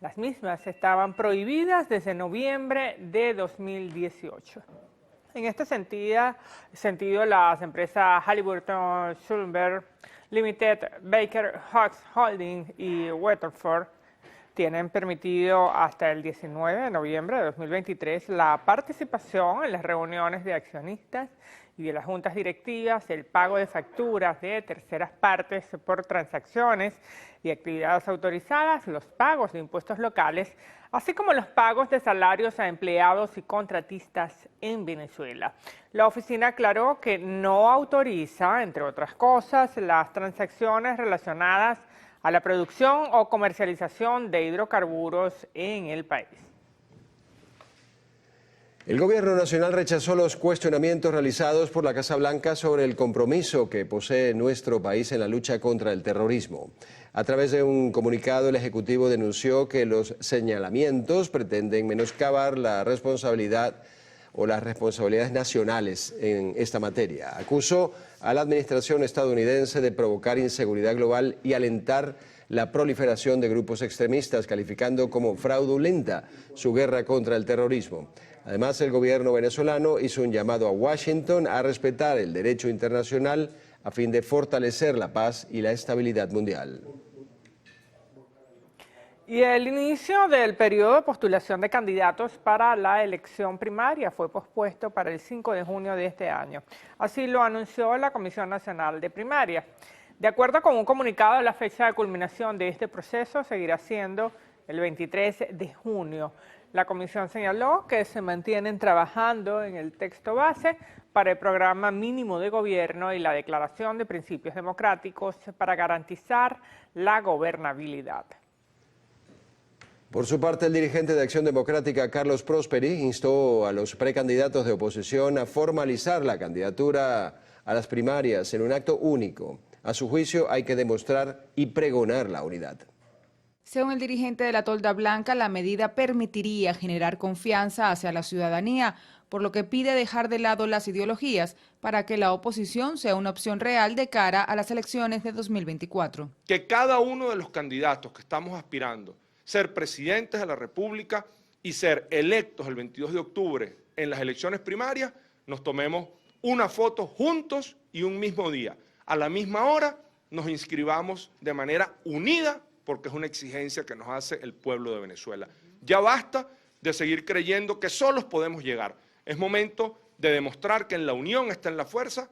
Las mismas estaban prohibidas desde noviembre de 2018. En este sentido las empresas Halliburton, Schulberg Limited, Baker Hughes Holding y Weatherford tienen permitido hasta el 19 de noviembre de 2023 la participación en las reuniones de accionistas y de las juntas directivas, el pago de facturas de terceras partes por transacciones y actividades autorizadas, los pagos de impuestos locales, así como los pagos de salarios a empleados y contratistas en Venezuela. La oficina aclaró que no autoriza, entre otras cosas, las transacciones relacionadas a la producción o comercialización de hidrocarburos en el país. El gobierno nacional rechazó los cuestionamientos realizados por la Casa Blanca sobre el compromiso que posee nuestro país en la lucha contra el terrorismo. A través de un comunicado, el Ejecutivo denunció que los señalamientos pretenden menoscabar la responsabilidad o las responsabilidades nacionales en esta materia. Acusó a la administración estadounidense de provocar inseguridad global y alentar la proliferación de grupos extremistas, calificando como fraudulenta su guerra contra el terrorismo. Además, el gobierno venezolano hizo un llamado a Washington a respetar el derecho internacional a fin de fortalecer la paz y la estabilidad mundial. Y el inicio del periodo de postulación de candidatos para la elección primaria fue pospuesto para el 5 de junio de este año. Así lo anunció la Comisión Nacional de Primaria. De acuerdo con un comunicado, la fecha de culminación de este proceso seguirá siendo el 23 de junio. La comisión señaló que se mantienen trabajando en el texto base para el programa mínimo de gobierno y la declaración de principios democráticos para garantizar la gobernabilidad. Por su parte, el dirigente de Acción Democrática, Carlos Prosperi, instó a los precandidatos de oposición a formalizar la candidatura a las primarias en un acto único. A su juicio, hay que demostrar y pregonar la unidad. Según el dirigente de la Tolda Blanca, la medida permitiría generar confianza hacia la ciudadanía, por lo que pide dejar de lado las ideologías para que la oposición sea una opción real de cara a las elecciones de 2024. Que cada uno de los candidatos que estamos aspirando, ser presidentes de la República y ser electos el 22 de octubre en las elecciones primarias, nos tomemos una foto juntos y un mismo día. A la misma hora nos inscribamos de manera unida, porque es una exigencia que nos hace el pueblo de Venezuela. Ya basta de seguir creyendo que solos podemos llegar. Es momento de demostrar que en la unión está en la fuerza,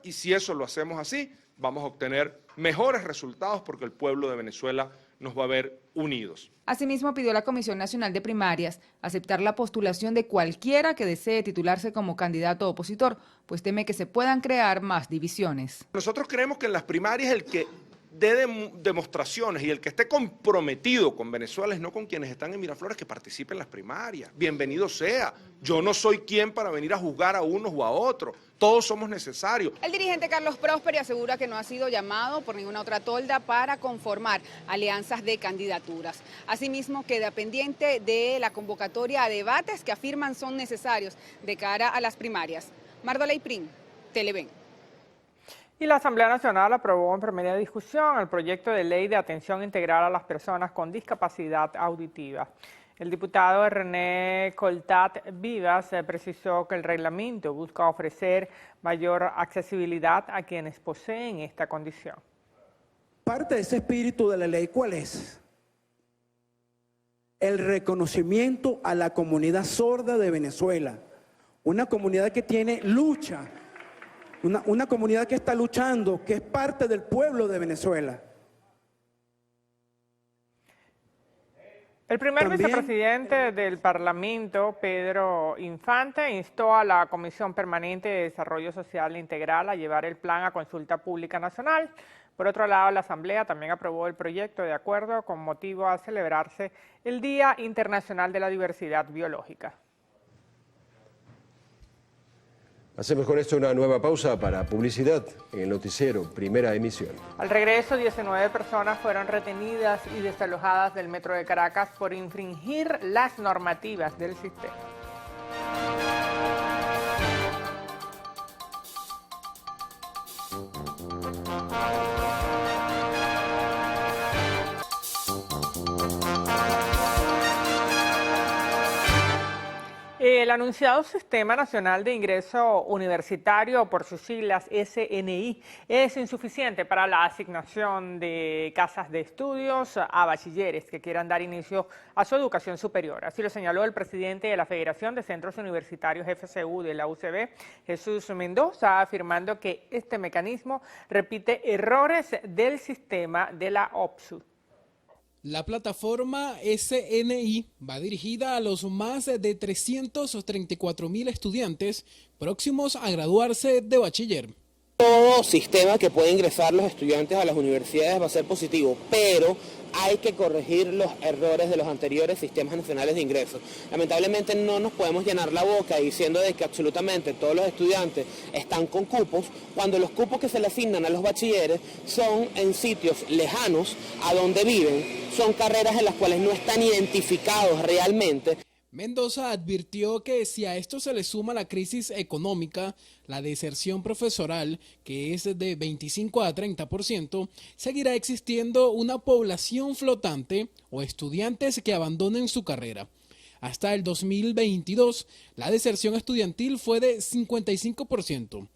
y si eso lo hacemos así, vamos a obtener mejores resultados porque el pueblo de Venezuela nos va a ver unidos. Asimismo, pidió a la Comisión Nacional de Primarias aceptar la postulación de cualquiera que desee titularse como candidato opositor, pues teme que se puedan crear más divisiones. Nosotros creemos que en las primarias el que dé demostraciones y el que esté comprometido con Venezuela, es no con quienes están en Miraflores, que participen en las primarias. Bienvenido sea. Yo no soy quien para venir a juzgar a unos o a otros. Todos somos necesarios. El dirigente Carlos Prosperi asegura que no ha sido llamado por ninguna otra tolda para conformar alianzas de candidaturas. Asimismo, queda pendiente de la convocatoria a debates que afirman son necesarios de cara a las primarias. Mardoley Prim, Televen. Y la Asamblea Nacional aprobó en primera discusión el proyecto de ley de atención integral a las personas con discapacidad auditiva. El diputado René Coltat Vivas precisó que el reglamento busca ofrecer mayor accesibilidad a quienes poseen esta condición. Parte de ese espíritu de la ley, ¿cuál es? El reconocimiento a la comunidad sorda de Venezuela, una comunidad que tiene lucha, una comunidad que está luchando, que es parte del pueblo de Venezuela. El primer vicepresidente del Parlamento, Pedro Infante, instó a la Comisión Permanente de Desarrollo Social Integral a llevar el plan a consulta pública nacional. Por otro lado, la Asamblea también aprobó el proyecto de acuerdo con motivo a celebrarse el Día Internacional de la Diversidad Biológica. Hacemos con esto una nueva pausa para publicidad en el noticiero Primera Emisión. Al regreso, 19 personas fueron retenidas y desalojadas del Metro de Caracas por infringir las normativas del sistema. El anunciado Sistema Nacional de Ingreso Universitario, por sus siglas SNI, es insuficiente para la asignación de casas de estudios a bachilleres que quieran dar inicio a su educación superior. Así lo señaló el presidente de la Federación de Centros Universitarios FCU de la UCB, Jesús Mendoza, afirmando que este mecanismo repite errores del sistema de la OPSU. La plataforma SNI va dirigida a los más de 334.000 estudiantes próximos a graduarse de bachiller. Todo sistema que pueda ingresar los estudiantes a las universidades va a ser positivo, pero hay que corregir los errores de los anteriores sistemas nacionales de ingreso. Lamentablemente no nos podemos llenar la boca diciendo de que absolutamente todos los estudiantes están con cupos, cuando los cupos que se le asignan a los bachilleres son en sitios lejanos a donde viven, son carreras en las cuales no están identificados realmente. Mendoza advirtió que si a esto se le suma la crisis económica, la deserción profesoral, que es de 25 a 30%, seguirá existiendo una población flotante o estudiantes que abandonen su carrera. Hasta el 2022, la deserción estudiantil fue de 55%.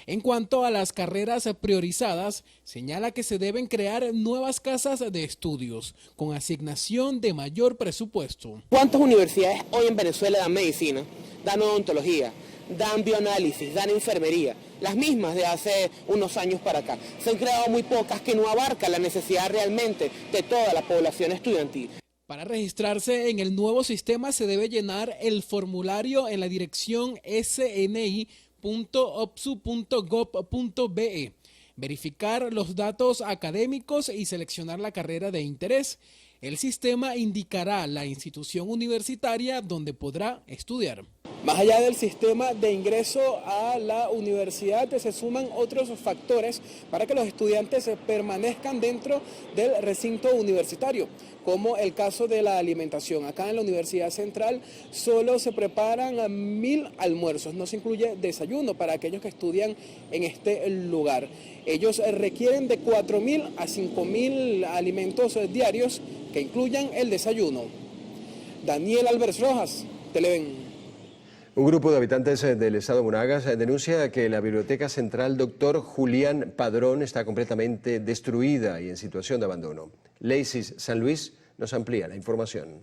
En cuanto a las carreras priorizadas, señala que se deben crear nuevas casas de estudios con asignación de mayor presupuesto. ¿Cuántas universidades hoy en Venezuela dan medicina, dan odontología, dan bioanálisis, dan enfermería? Las mismas de hace unos años para acá. Se han creado muy pocas que no abarcan la necesidad realmente de toda la población estudiantil. Para registrarse en el nuevo sistema se debe llenar el formulario en la dirección sni.opsu.gov.be, verificar los datos académicos y seleccionar la carrera de interés. El sistema indicará la institución universitaria donde podrá estudiar. Más allá del sistema de ingreso a la universidad, se suman otros factores para que los estudiantes permanezcan dentro del recinto universitario, como el caso de la alimentación. Acá en la Universidad Central solo se preparan 1.000 almuerzos, no se incluye desayuno para aquellos que estudian en este lugar. Ellos requieren de 4.000 a 5.000 alimentos diarios que incluyan el desayuno. Daniel Álvarez Rojas, Televen. Un grupo de habitantes del estado Monagas denuncia que la Biblioteca Central Dr. Julián Padrón está completamente destruida y en situación de abandono. Leisis San Luis nos amplía la información.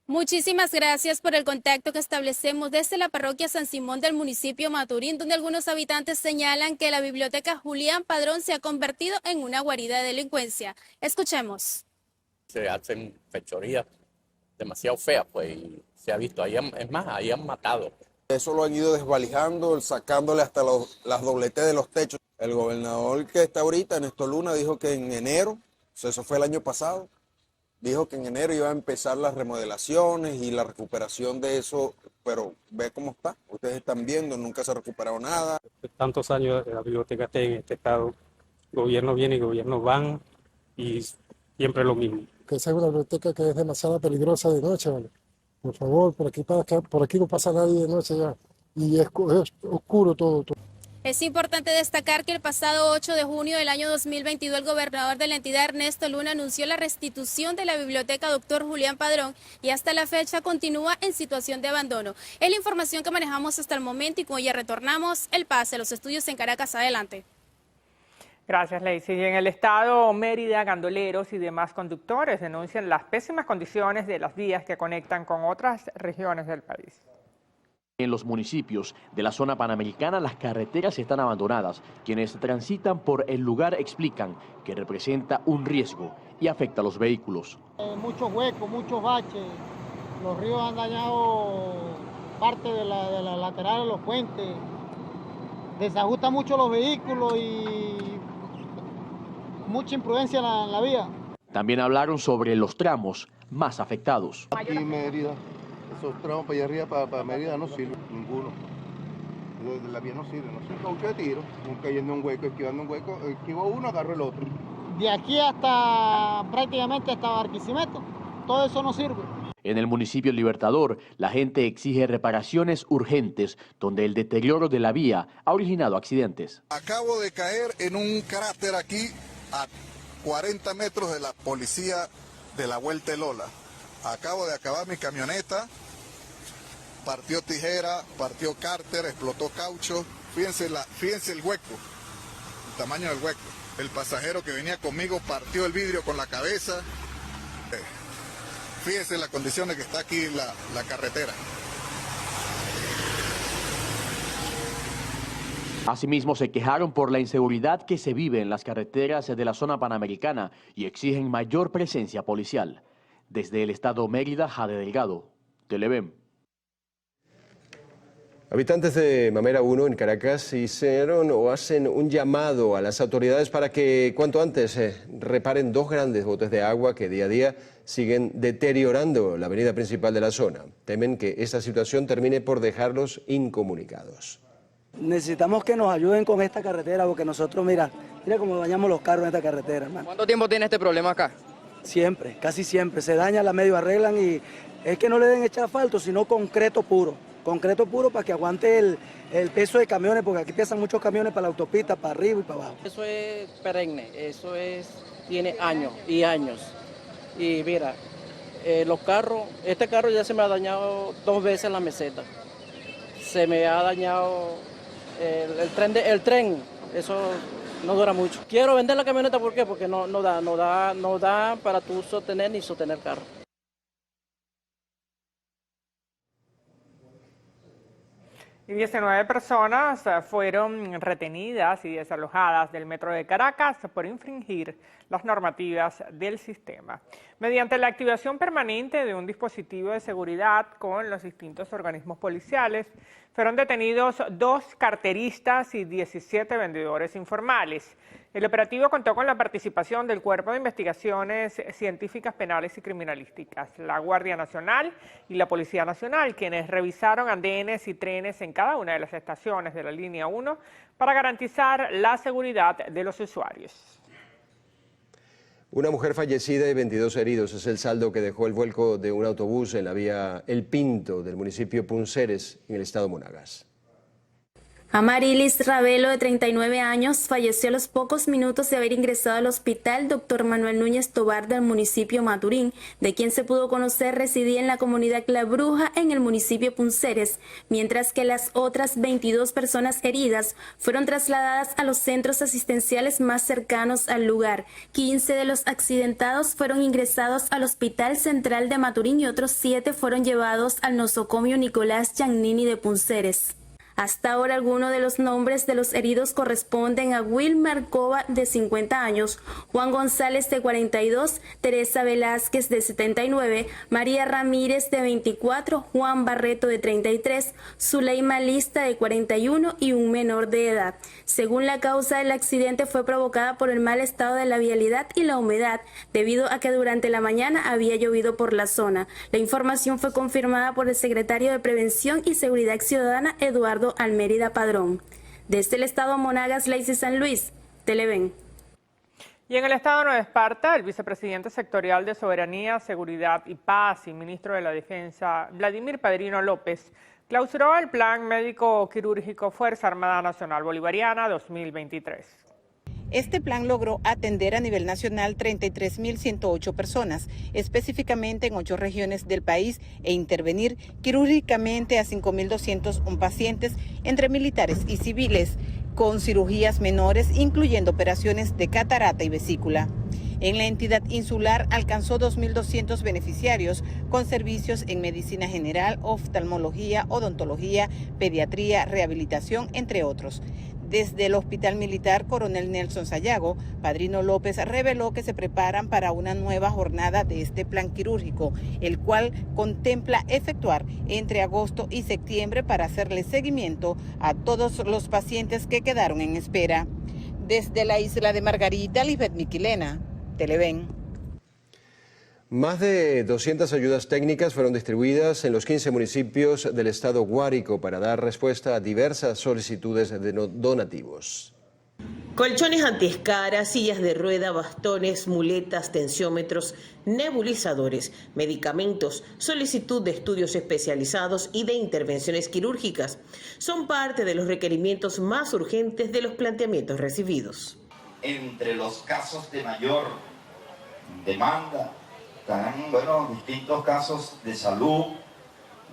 Muchísimas gracias por el contacto que establecemos desde la parroquia San Simón del municipio Maturín, donde algunos habitantes señalan que la Biblioteca Julián Padrón se ha convertido en una guarida de delincuencia. Escuchemos. Se hacen fechorías demasiado feas, pues, y se ha visto, ahí han matado. Eso lo han ido desvalijando, sacándole hasta las dobletes de los techos. El gobernador que está ahorita, Néstor Luna, dijo que en enero, eso fue el año pasado, dijo que en enero iba a empezar las remodelaciones y la recuperación de eso, pero ve cómo está. Ustedes están viendo, nunca se ha recuperado nada. Tantos años la biblioteca está en este estado, gobiernos vienen y gobiernos van y siempre lo mismo. Que esa es una biblioteca que es demasiado peligrosa de noche, ¿vale? Por favor, por aquí no pasa nadie de noche ya. Y es oscuro todo. Es importante destacar que el pasado 8 de junio del año 2022 el gobernador de la entidad, Ernesto Luna, anunció la restitución de la biblioteca Dr. Julián Padrón y hasta la fecha continúa en situación de abandono. Es la información que manejamos hasta el momento y con ella retornamos el pase a los estudios en Caracas. Adelante. Gracias, Lacey. Y en el estado Mérida, gandoleros y demás conductores denuncian las pésimas condiciones de las vías que conectan con otras regiones del país. En los municipios de la zona panamericana las carreteras están abandonadas. Quienes transitan por el lugar explican que representa un riesgo y afecta a los vehículos. Muchos huecos, muchos baches, los ríos han dañado parte de la lateral de los puentes, desajustan mucho los vehículos y mucha imprudencia en la vía. También hablaron sobre los tramos más afectados. Aquí en Mérida, esos tramos para allá arriba, para Mérida no sirve ninguno. La vía no sirve, no sirve. Caucho de tiro, cayendo en un hueco, esquivando un hueco, esquivo uno, agarro el otro. De aquí hasta prácticamente hasta Barquisimeto, todo eso no sirve. En el municipio Libertador, la gente exige reparaciones urgentes, donde el deterioro de la vía ha originado accidentes. Acabo de caer en un cráter aquí a 40 metros de la policía de la Vuelta de Lola. Acabo de acabar mi camioneta, partió tijera, partió cárter, explotó caucho. Fíjense el hueco, el tamaño del hueco. El pasajero que venía conmigo partió el vidrio con la cabeza. Fíjense las condiciones que está aquí la carretera. Asimismo, se quejaron por la inseguridad que se vive en las carreteras de la zona panamericana y exigen mayor presencia policial. Desde el estado Mérida, Jade Delgado, Televen. Habitantes de Mamera 1 en Caracas hicieron o hacen un llamado a las autoridades para que cuanto antes reparen dos grandes botes de agua que día a día siguen deteriorando la avenida principal de la zona. Temen que esta situación termine por dejarlos incomunicados. Necesitamos que nos ayuden con esta carretera porque nosotros, mira cómo dañamos los carros en esta carretera, hermano. ¿Cuánto tiempo tiene este problema acá? Siempre, casi siempre. Se daña, la medio arreglan y es que no le den echar asfalto, sino concreto puro. Concreto puro para que aguante el peso de camiones, porque aquí pesan muchos camiones para la autopista, para arriba y para abajo. Eso es perenne, tiene años y años. Y mira, los carros, este carro ya se me ha dañado 2 veces la meseta. Se me ha dañado el tren, eso no dura mucho. Quiero vender la camioneta, ¿por qué? Porque no da para tú sostener ni sostener carro. Y 19 personas fueron retenidas y desalojadas del metro de Caracas por infringir las normativas del sistema. Mediante la activación permanente de un dispositivo de seguridad con los distintos organismos policiales, fueron detenidos 2 carteristas y 17 vendedores informales. El operativo contó con la participación del Cuerpo de Investigaciones Científicas Penales y Criminalísticas, la Guardia Nacional y la Policía Nacional, quienes revisaron andenes y trenes en cada una de las estaciones de la línea 1 para garantizar la seguridad de los usuarios. Una mujer fallecida y 22 heridos es el saldo que dejó el vuelco de un autobús en la vía El Pinto del municipio Punceres, en el estado Monagas. Amarilis Ravelo, de 39 años, falleció a los pocos minutos de haber ingresado al hospital Dr. Manuel Núñez Tobar del municipio Maturín, de quien se pudo conocer residía en la comunidad La Bruja en el municipio Punceres, mientras que las otras 22 personas heridas fueron trasladadas a los centros asistenciales más cercanos al lugar. 15 de los accidentados fueron ingresados al Hospital Central de Maturín y otros 7 fueron llevados al nosocomio Nicolás Giannini de Punceres. Hasta ahora, algunos de los nombres de los heridos corresponden a Wilmer Cova, de 50 años, Juan González, de 42, Teresa Velázquez, de 79, María Ramírez, de 24, Juan Barreto, de 33, Zuleima Lista, de 41 y un menor de edad. Según la causa del accidente, fue provocada por el mal estado de la vialidad y la humedad, debido a que durante la mañana había llovido por la zona. La información fue confirmada por el secretario de Prevención y Seguridad Ciudadana, Eduardo Almérida Padrón. Desde el estado Monagas, Lacey San Luis, Televen. Y en el estado de Nueva Esparta, el vicepresidente sectorial de Soberanía, Seguridad y Paz y ministro de la Defensa, Vladimir Padrino López, clausuró el Plan Médico Quirúrgico Fuerza Armada Nacional Bolivariana 2023. Este plan logró atender a nivel nacional 33.108 personas, específicamente en 8 regiones del país, e intervenir quirúrgicamente a 5.201 pacientes entre militares y civiles, con cirugías menores, incluyendo operaciones de catarata y vesícula. En la entidad insular alcanzó 2.200 beneficiarios con servicios en medicina general, oftalmología, odontología, pediatría, rehabilitación, entre otros. Desde el Hospital Militar Coronel Nelson Sayago, Padrino López reveló que se preparan para una nueva jornada de este plan quirúrgico, el cual contempla efectuar entre agosto y septiembre para hacerle seguimiento a todos los pacientes que quedaron en espera. Desde la isla de Margarita, Lisbeth Miquilena, Televen. Más de 200 ayudas técnicas fueron distribuidas en los 15 municipios del estado Guárico para dar respuesta a diversas solicitudes de donativos. Colchones antiescaras, sillas de rueda, bastones, muletas, tensiómetros, nebulizadores, medicamentos, solicitud de estudios especializados y de intervenciones quirúrgicas son parte de los requerimientos más urgentes de los planteamientos recibidos. Entre los casos de mayor demanda están, distintos casos de salud,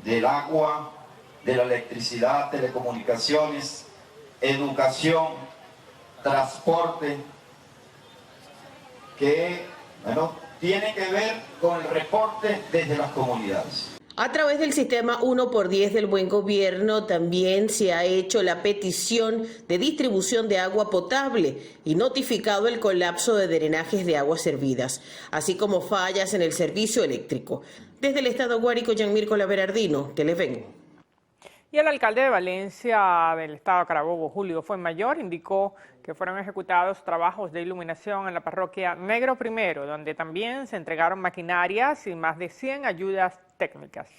del agua, de la electricidad, telecomunicaciones, educación, transporte, que, tiene que ver con el reporte desde las comunidades. A través del sistema 1x10 del Buen Gobierno también se ha hecho la petición de distribución de agua potable y notificado el colapso de drenajes de aguas servidas, así como fallas en el servicio eléctrico. Desde el estado Guárico, Jean-Mirko Berardino, Televen. Y el alcalde de Valencia del estado Carabobo, Julio Fuenmayor, indicó que fueron ejecutados trabajos de iluminación en la parroquia Negro Primero, donde también se entregaron maquinarias y más de 100 ayudas técnicas.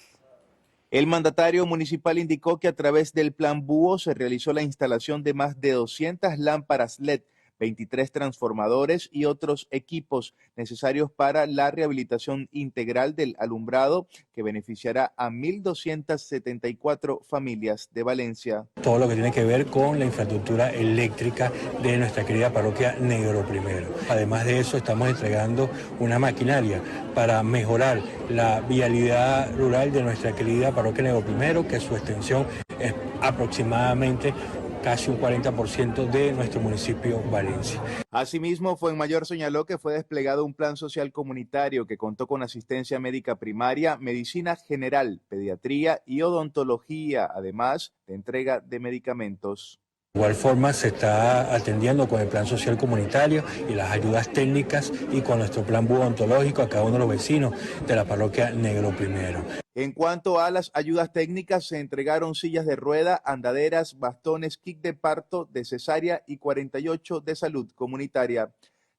El mandatario municipal indicó que a través del Plan Búho se realizó la instalación de más de 200 lámparas LED, 23 transformadores y otros equipos necesarios para la rehabilitación integral del alumbrado que beneficiará a 1.274 familias de Valencia. Todo lo que tiene que ver con la infraestructura eléctrica de nuestra querida parroquia Negro Primero. Además de eso, estamos entregando una maquinaria para mejorar la vialidad rural de nuestra querida parroquia Negro Primero, que su extensión es aproximadamente casi un 40% de nuestro municipio Valencia. Asimismo, Fuenmayor señaló que fue desplegado un plan social comunitario que contó con asistencia médica primaria, medicina general, pediatría y odontología, además de entrega de medicamentos. De igual forma se está atendiendo con el plan social comunitario y las ayudas técnicas y con nuestro plan buodontológico a cada uno de los vecinos de la parroquia Negro Primero. En cuanto a las ayudas técnicas, se entregaron sillas de rueda, andaderas, bastones, kit de parto, de cesárea y 48 de salud comunitaria.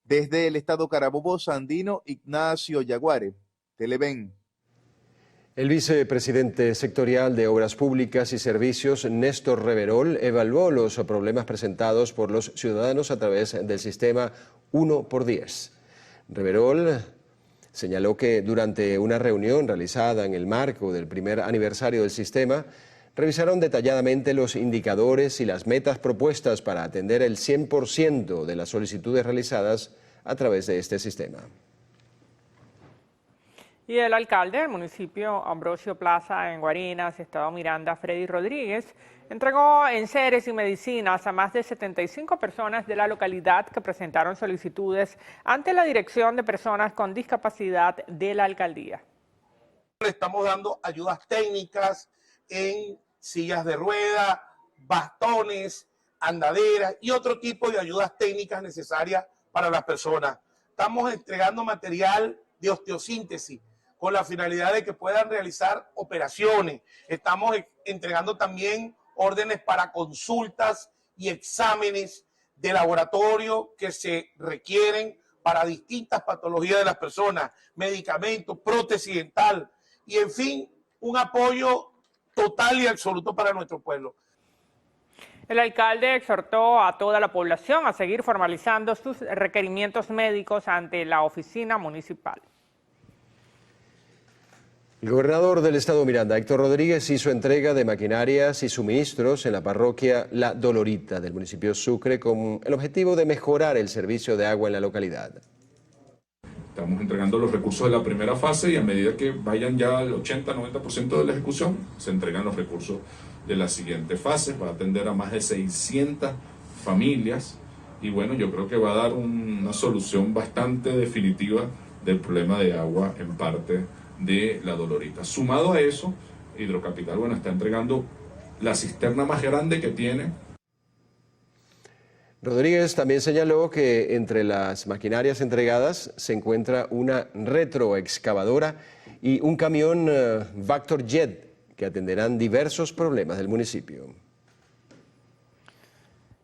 Desde el estado Carabobo, Sandino, Ignacio Yaguare, Televen. El vicepresidente sectorial de Obras Públicas y Servicios, Néstor Reverol, evaluó los problemas presentados por los ciudadanos a través del sistema 1x10. Reverol señaló que durante una reunión realizada en el marco del primer aniversario del sistema, revisaron detalladamente los indicadores y las metas propuestas para atender el 100% de las solicitudes realizadas a través de este sistema. Y el alcalde del municipio Ambrosio Plaza en Guarinas, estado Miranda, Freddy Rodríguez, entregó enseres y medicinas a más de 75 personas de la localidad que presentaron solicitudes ante la Dirección de Personas con Discapacidad de la alcaldía. Le estamos dando ayudas técnicas en sillas de rueda, bastones, andaderas y otro tipo de ayudas técnicas necesarias para las personas. Estamos entregando material de osteosíntesis con la finalidad de que puedan realizar operaciones. Estamos entregando también órdenes para consultas y exámenes de laboratorio que se requieren para distintas patologías de las personas, medicamentos, prótesis dental y, en fin, un apoyo total y absoluto para nuestro pueblo. El alcalde exhortó a toda la población a seguir formalizando sus requerimientos médicos ante la oficina municipal. El gobernador del estado Miranda, Héctor Rodríguez, hizo entrega de maquinarias y suministros en la parroquia La Dolorita del municipio Sucre con el objetivo de mejorar el servicio de agua en la localidad. Estamos entregando los recursos de la primera fase y a medida que vayan ya al 80-90% de la ejecución, se entregan los recursos de la siguiente fase para atender a más de 600 familias. Y bueno, yo creo que va a dar una solución bastante definitiva del problema de agua en parte de La Dolorita. Sumado a eso, Hidrocapital, bueno, está entregando la cisterna más grande que tiene. Rodríguez también señaló que entre las maquinarias entregadas se encuentra una retroexcavadora y un camión Vactor Jet que atenderán diversos problemas del municipio.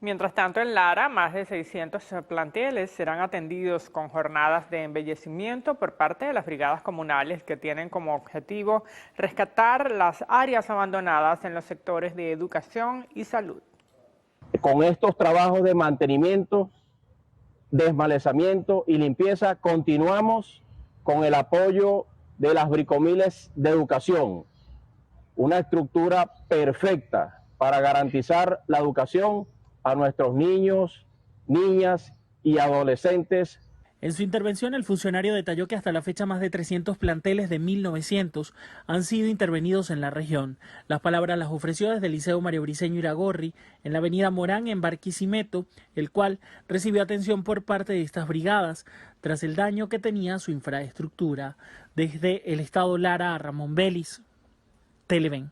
Mientras tanto, en Lara, más de 600 planteles serán atendidos con jornadas de embellecimiento por parte de las brigadas comunales que tienen como objetivo rescatar las áreas abandonadas en los sectores de educación y salud. Con estos trabajos de mantenimiento, desmalezamiento y limpieza, continuamos con el apoyo de las bricomiles de educación, una estructura perfecta para garantizar la educación a nuestros niños, niñas y adolescentes. En su intervención, el funcionario detalló que hasta la fecha más de 300 planteles de 1.900 han sido intervenidos en la región. Las palabras las ofreció desde el Liceo Mario Briceño Iragorri, en la avenida Morán, en Barquisimeto, el cual recibió atención por parte de estas brigadas tras el daño que tenía su infraestructura. Desde el estado Lara a Ramón Vélez, Televen.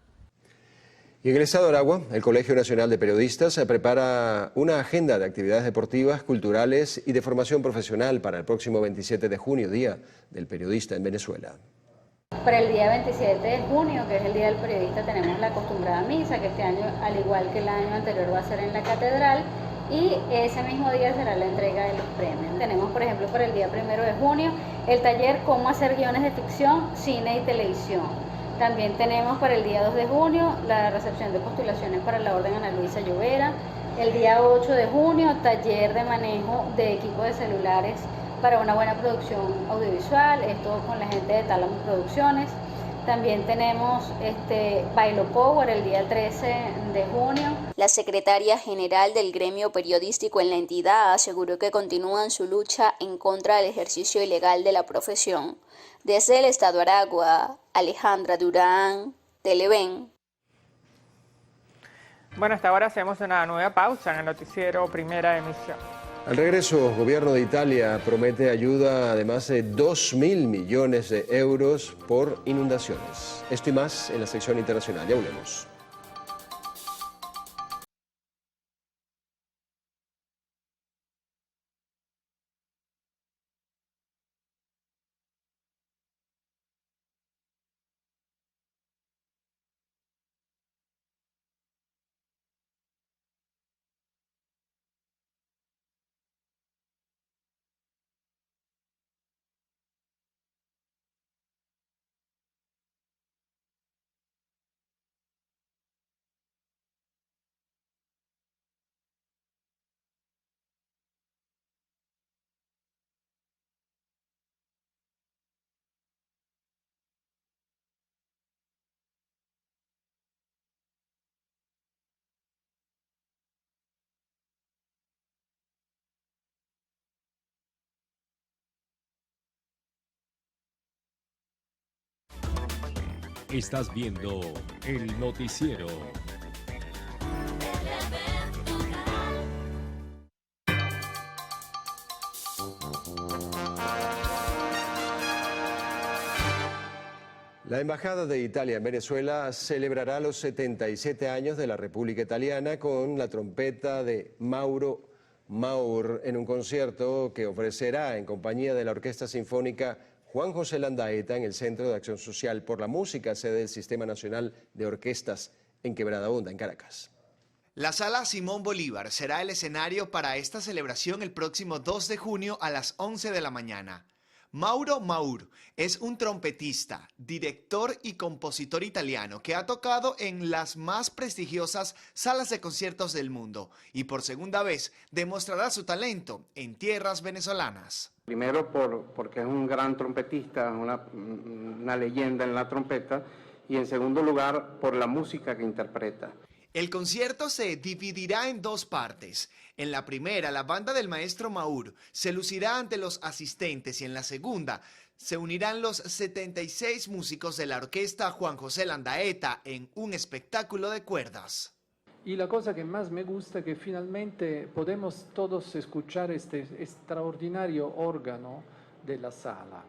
Y en el estado de Aragua, el Colegio Nacional de Periodistas prepara una agenda de actividades deportivas, culturales y de formación profesional para el próximo 27 de junio, Día del Periodista en Venezuela. Para el día 27 de junio, que es el Día del Periodista, tenemos la acostumbrada misa, que este año, al igual que el año anterior, va a ser en la catedral, y ese mismo día será la entrega de los premios. Tenemos, por ejemplo, para el día 1 de junio, el taller Cómo hacer guiones de ficción, cine y televisión. También tenemos para el día 2 de junio la recepción de postulaciones para la Orden Ana Luisa Llovera. El día 8 de junio, taller de manejo de equipos de celulares para una buena producción audiovisual, esto con la gente de Tálamo Producciones. También tenemos Bailo Power el día 13 de junio. La secretaria general del gremio periodístico en la entidad aseguró que continúan su lucha en contra del ejercicio ilegal de la profesión. Desde el estado de Aragua, Alejandra Durán, Televen. Bueno, hasta ahora hacemos una nueva pausa en el noticiero Primera Emisión. Al regreso, el gobierno de Italia promete ayuda de más de 2.000 millones de euros por inundaciones. Esto y más en la sección internacional. Ya volvemos. Estás viendo el noticiero. La Embajada de Italia en Venezuela celebrará los 77 años de la República Italiana con la trompeta de Mauro Maur en un concierto que ofrecerá en compañía de la Orquesta Sinfónica Juan José Landaeta en el Centro de Acción Social por la Música, sede del Sistema Nacional de Orquestas en Quebrada Honda, en Caracas. La Sala Simón Bolívar será el escenario para esta celebración el próximo 2 de junio a las 11 de la mañana. Mauro Maur es un trompetista, director y compositor italiano que ha tocado en las más prestigiosas salas de conciertos del mundo y por segunda vez demostrará su talento en tierras venezolanas. Primero porque es un gran trompetista, una leyenda en la trompeta, y en segundo lugar por la música que interpreta. El concierto se dividirá en dos partes. En la primera, la banda del maestro Maur se lucirá ante los asistentes y en la segunda se unirán los 76 músicos de la orquesta Juan José Landaeta en un espectáculo de cuerdas. Y la cosa que más me gusta es que finalmente podemos todos escuchar este extraordinario órgano de la sala.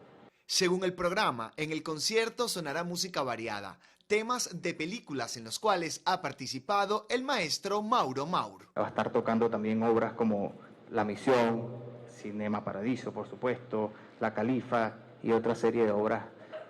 Según el programa, en el concierto sonará música variada, temas de películas en los cuales ha participado el maestro Mauro Maur. Va a estar tocando también obras como La Misión, Cinema Paradiso, por supuesto, La Califa y otra serie de obras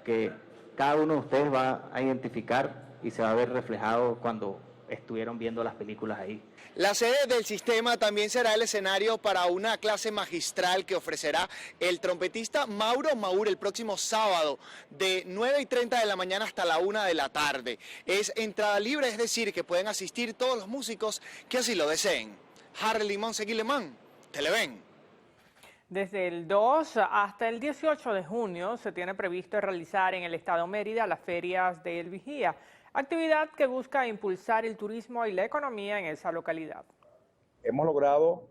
que cada uno de ustedes va a identificar y se va a ver reflejado cuando estuvieron viendo las películas ahí. La sede del sistema también será el escenario para una clase magistral que ofrecerá el trompetista Mauro Maur el próximo sábado de 9:30 de la mañana hasta la 1 de la tarde. Es entrada libre, es decir, que pueden asistir todos los músicos que así lo deseen. Harry Limón, Seguilemán, Televen. Desde el 2 hasta el 18 de junio se tiene previsto realizar en el estado Mérida las ferias del Vigía, actividad que busca impulsar el turismo y la economía en esa localidad. Hemos logrado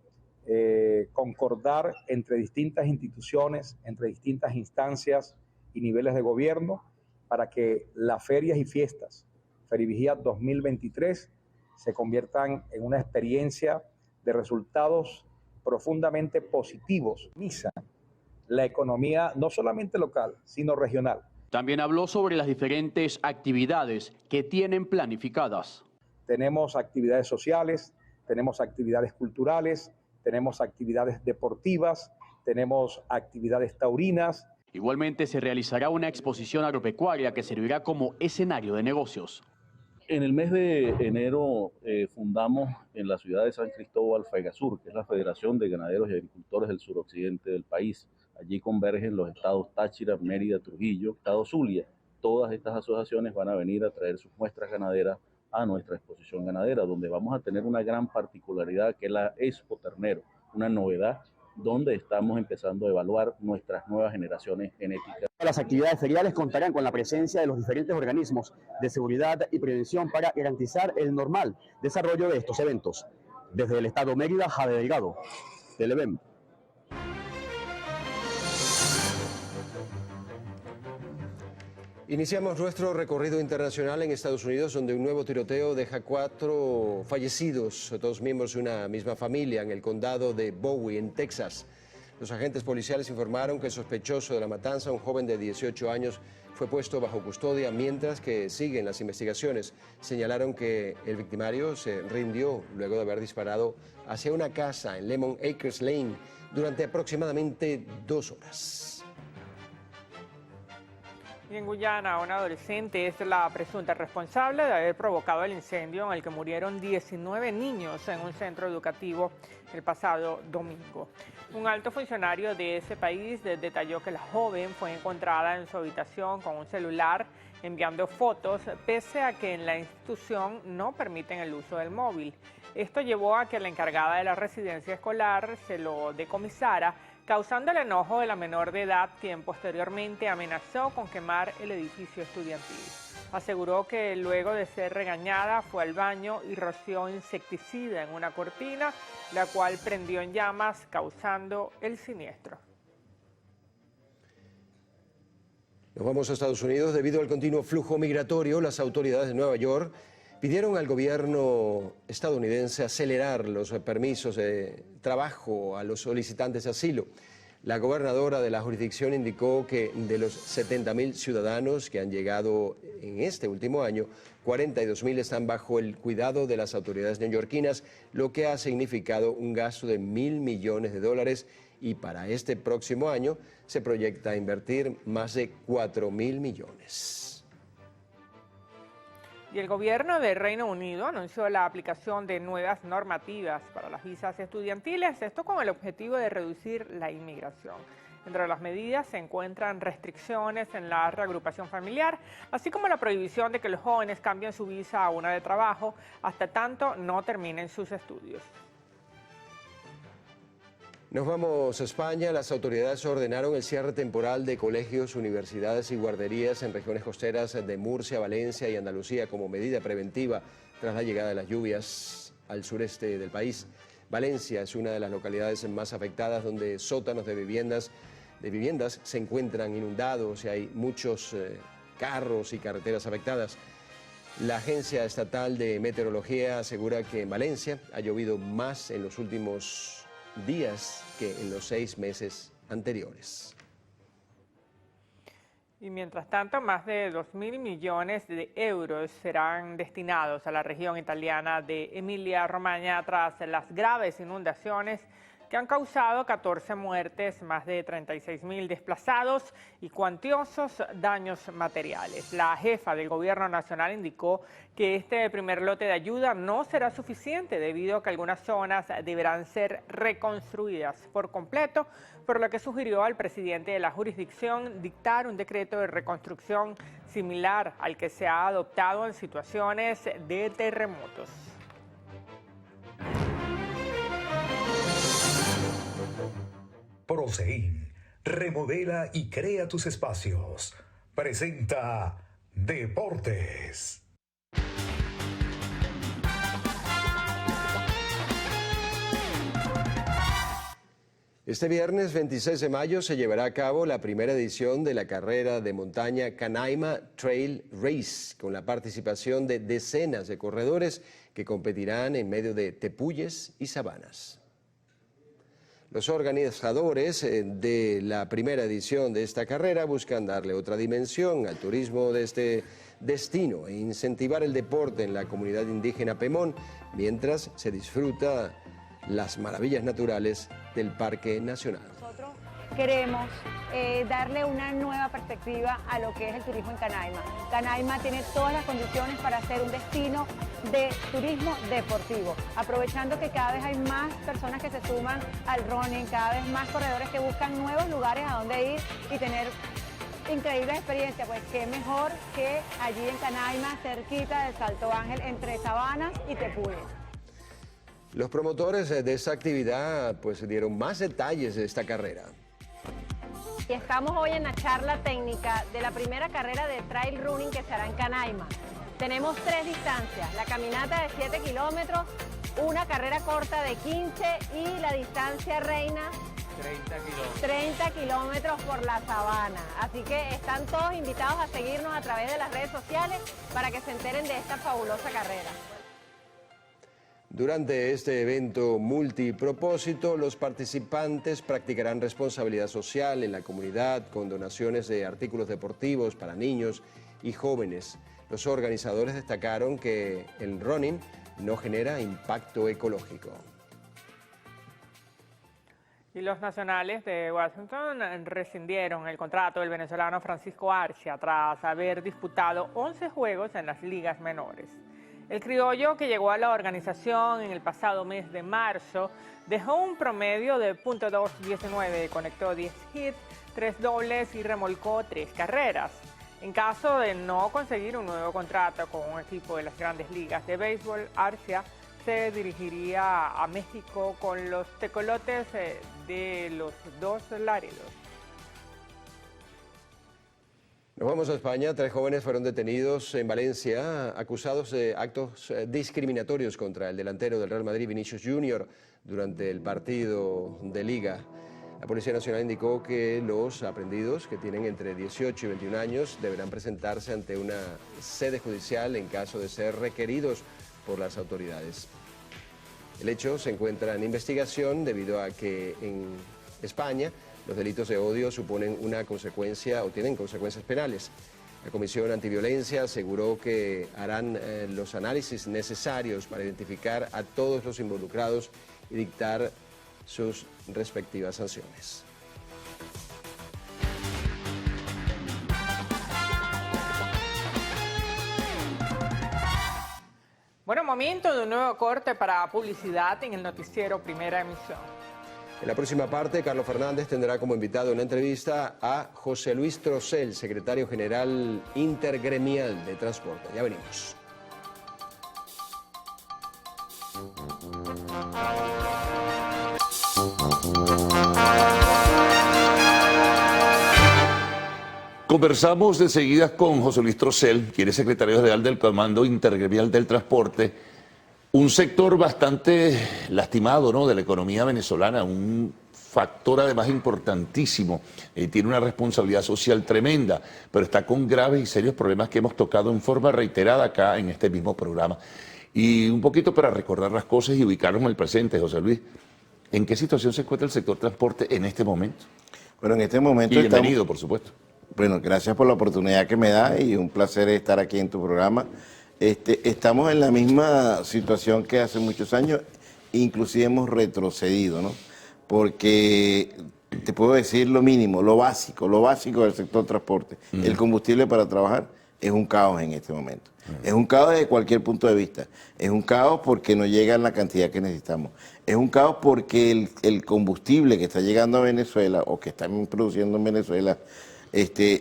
concordar entre distintas instituciones, entre distintas instancias y niveles de gobierno para que las ferias y fiestas Ferivigía 2023 se conviertan en una experiencia de resultados profundamente positivos. Misa la economía no solamente local, sino regional. También habló sobre las diferentes actividades que tienen planificadas. Tenemos actividades sociales, tenemos actividades culturales, tenemos actividades deportivas, tenemos actividades taurinas. Igualmente se realizará una exposición agropecuaria que servirá como escenario de negocios. En el mes de enero fundamos en la ciudad de San Cristóbal FEGASUR, que es la Federación de Ganaderos y Agricultores del suroccidente del país. Allí convergen los estados Táchira, Mérida, Trujillo, estado Zulia. Todas estas asociaciones van a venir a traer sus muestras ganaderas a nuestra exposición ganadera, donde vamos a tener una gran particularidad que es la Expo Ternero, una novedad donde estamos empezando a evaluar nuestras nuevas generaciones genéticas. Las actividades feriales contarán con la presencia de los diferentes organismos de seguridad y prevención para garantizar el normal desarrollo de estos eventos. Desde el estado Mérida, Jade Delgado, Televen. Iniciamos nuestro recorrido internacional en Estados Unidos, donde un nuevo tiroteo deja 4 fallecidos, 2 miembros de una misma familia, en el condado de Bowie, en Texas. Los agentes policiales informaron que el sospechoso de la matanza, un joven de 18 años, fue puesto bajo custodia mientras que siguen las investigaciones. Señalaron que el victimario se rindió luego de haber disparado hacia una casa en Lemon Acres Lane durante aproximadamente 2 horas. Y en Guyana, una adolescente es la presunta responsable de haber provocado el incendio en el que murieron 19 niños en un centro educativo el pasado domingo. Un alto funcionario de ese país detalló que la joven fue encontrada en su habitación con un celular enviando fotos, pese a que en la institución no permiten el uso del móvil. Esto llevó a que la encargada de la residencia escolar se lo decomisara, causando el enojo de la menor de edad, quien posteriormente amenazó con quemar el edificio estudiantil. Aseguró que luego de ser regañada fue al baño y roció insecticida en una cortina, la cual prendió en llamas, causando el siniestro. Nos vamos a Estados Unidos. Debido al continuo flujo migratorio, las autoridades de Nueva York pidieron al gobierno estadounidense acelerar los permisos de trabajo a los solicitantes de asilo. La gobernadora de la jurisdicción indicó que de los 70.000 ciudadanos que han llegado en este último año, 42.000 están bajo el cuidado de las autoridades neoyorquinas, lo que ha significado un gasto de $1.000 millones y para este próximo año se proyecta invertir más de 4.000 millones. Y el gobierno del Reino Unido anunció la aplicación de nuevas normativas para las visas estudiantiles, esto con el objetivo de reducir la inmigración. Entre las medidas se encuentran restricciones en la reagrupación familiar, así como la prohibición de que los jóvenes cambien su visa a una de trabajo hasta tanto no terminen sus estudios. Nos vamos a España. Las autoridades ordenaron el cierre temporal de colegios, universidades y guarderías en regiones costeras de Murcia, Valencia y Andalucía como medida preventiva tras la llegada de las lluvias al sureste del país. Valencia es una de las localidades más afectadas, donde sótanos de viviendas se encuentran inundados y hay muchos carros y carreteras afectadas. La Agencia Estatal de Meteorología asegura que en Valencia ha llovido más en los últimos días que en los 6 meses anteriores. Y mientras tanto, más de 2.000 millones de euros serán destinados a la región italiana de Emilia-Romagna tras las graves inundaciones que han causado 14 muertes, más de 36.000 desplazados y cuantiosos daños materiales. La jefa del Gobierno Nacional indicó que este primer lote de ayuda no será suficiente debido a que algunas zonas deberán ser reconstruidas por completo, por lo que sugirió al presidente de la jurisdicción dictar un decreto de reconstrucción similar al que se ha adoptado en situaciones de terremotos. Prosein, remodela y crea tus espacios. Presenta Deportes. Este viernes 26 de mayo se llevará a cabo la primera edición de la carrera de montaña Canaima Trail Race, con la participación de decenas de corredores que competirán en medio de tepuyes y sabanas. Los organizadores de la primera edición de esta carrera buscan darle otra dimensión al turismo de este destino e incentivar el deporte en la comunidad indígena Pemón, mientras se disfruta las maravillas naturales del Parque Nacional. Nosotros queremos darle una nueva perspectiva a lo que es el turismo en Canaima. Canaima tiene todas las condiciones para ser un destino de turismo deportivo, aprovechando que cada vez hay más personas que se suman al running, cada vez más corredores que buscan nuevos lugares a donde ir y tener increíbles experiencias. Pues qué mejor que allí en Canaima, cerquita del Salto Ángel, entre Sabanas y Tepuyes. Los promotores de esta actividad pues dieron más detalles de esta carrera. Y estamos hoy en la charla técnica de la primera carrera de trail running que se hará en Canaima. Tenemos 3 distancias, la caminata de 7 kilómetros, una carrera corta de 15 y la distancia reina 30 kilómetros por la sabana. Así que están todos invitados a seguirnos a través de las redes sociales para que se enteren de esta fabulosa carrera. Durante este evento multipropósito, los participantes practicarán responsabilidad social en la comunidad con donaciones de artículos deportivos para niños y jóvenes. Los organizadores destacaron que el running no genera impacto ecológico. Y los nacionales de Washington rescindieron el contrato del venezolano Francisco Arcia tras haber disputado 11 juegos en las ligas menores. El criollo, que llegó a la organización en el pasado mes de marzo, dejó un promedio de .219, conectó 10 hits, 3 dobles y remolcó 3 carreras. En caso de no conseguir un nuevo contrato con un equipo de las grandes ligas de béisbol, Arcia se dirigiría a México con los tecolotes de los Dos Laredos. Nos vamos a España. 3 jóvenes fueron detenidos en Valencia acusados de actos discriminatorios contra el delantero del Real Madrid, Vinicius Junior, durante el partido de Liga. La Policía Nacional indicó que los aprehendidos, que tienen entre 18 y 21 años, deberán presentarse ante una sede judicial en caso de ser requeridos por las autoridades. El hecho se encuentra en investigación debido a que en España los delitos de odio suponen una consecuencia o tienen consecuencias penales. La Comisión Antiviolencia aseguró que harán los análisis necesarios para identificar a todos los involucrados y dictar sus respectivas sanciones. Bueno, momento de un nuevo corte para publicidad en el noticiero Primera Emisión. En la próxima parte, Carlos Fernández tendrá como invitado en la entrevista a José Luis Trocel, secretario general intergremial de transporte. Ya venimos. Conversamos de seguida con José Luis Trocel, quien es secretario general del Comando Intergremial del Transporte, un sector bastante lastimado, ¿no?, de la economía venezolana, un factor además importantísimo, tiene una responsabilidad social tremenda, pero está con graves y serios problemas que hemos tocado en forma reiterada acá en este mismo programa. Y un poquito para recordar las cosas y ubicarnos en el presente, José Luis, ¿en qué situación se encuentra el sector transporte en este momento? Bueno, en este momento y bienvenido, por supuesto. Bueno, gracias por la oportunidad que me da y un placer estar aquí en tu programa. Estamos en la misma situación que hace muchos años, inclusive hemos retrocedido, ¿no? Porque te puedo decir lo mínimo, lo básico del sector transporte. El combustible para trabajar es un caos en este momento. Es un caos desde cualquier punto de vista. Es un caos porque no llega en la cantidad que necesitamos. Es un caos porque el combustible que está llegando a Venezuela o que están produciendo en Venezuela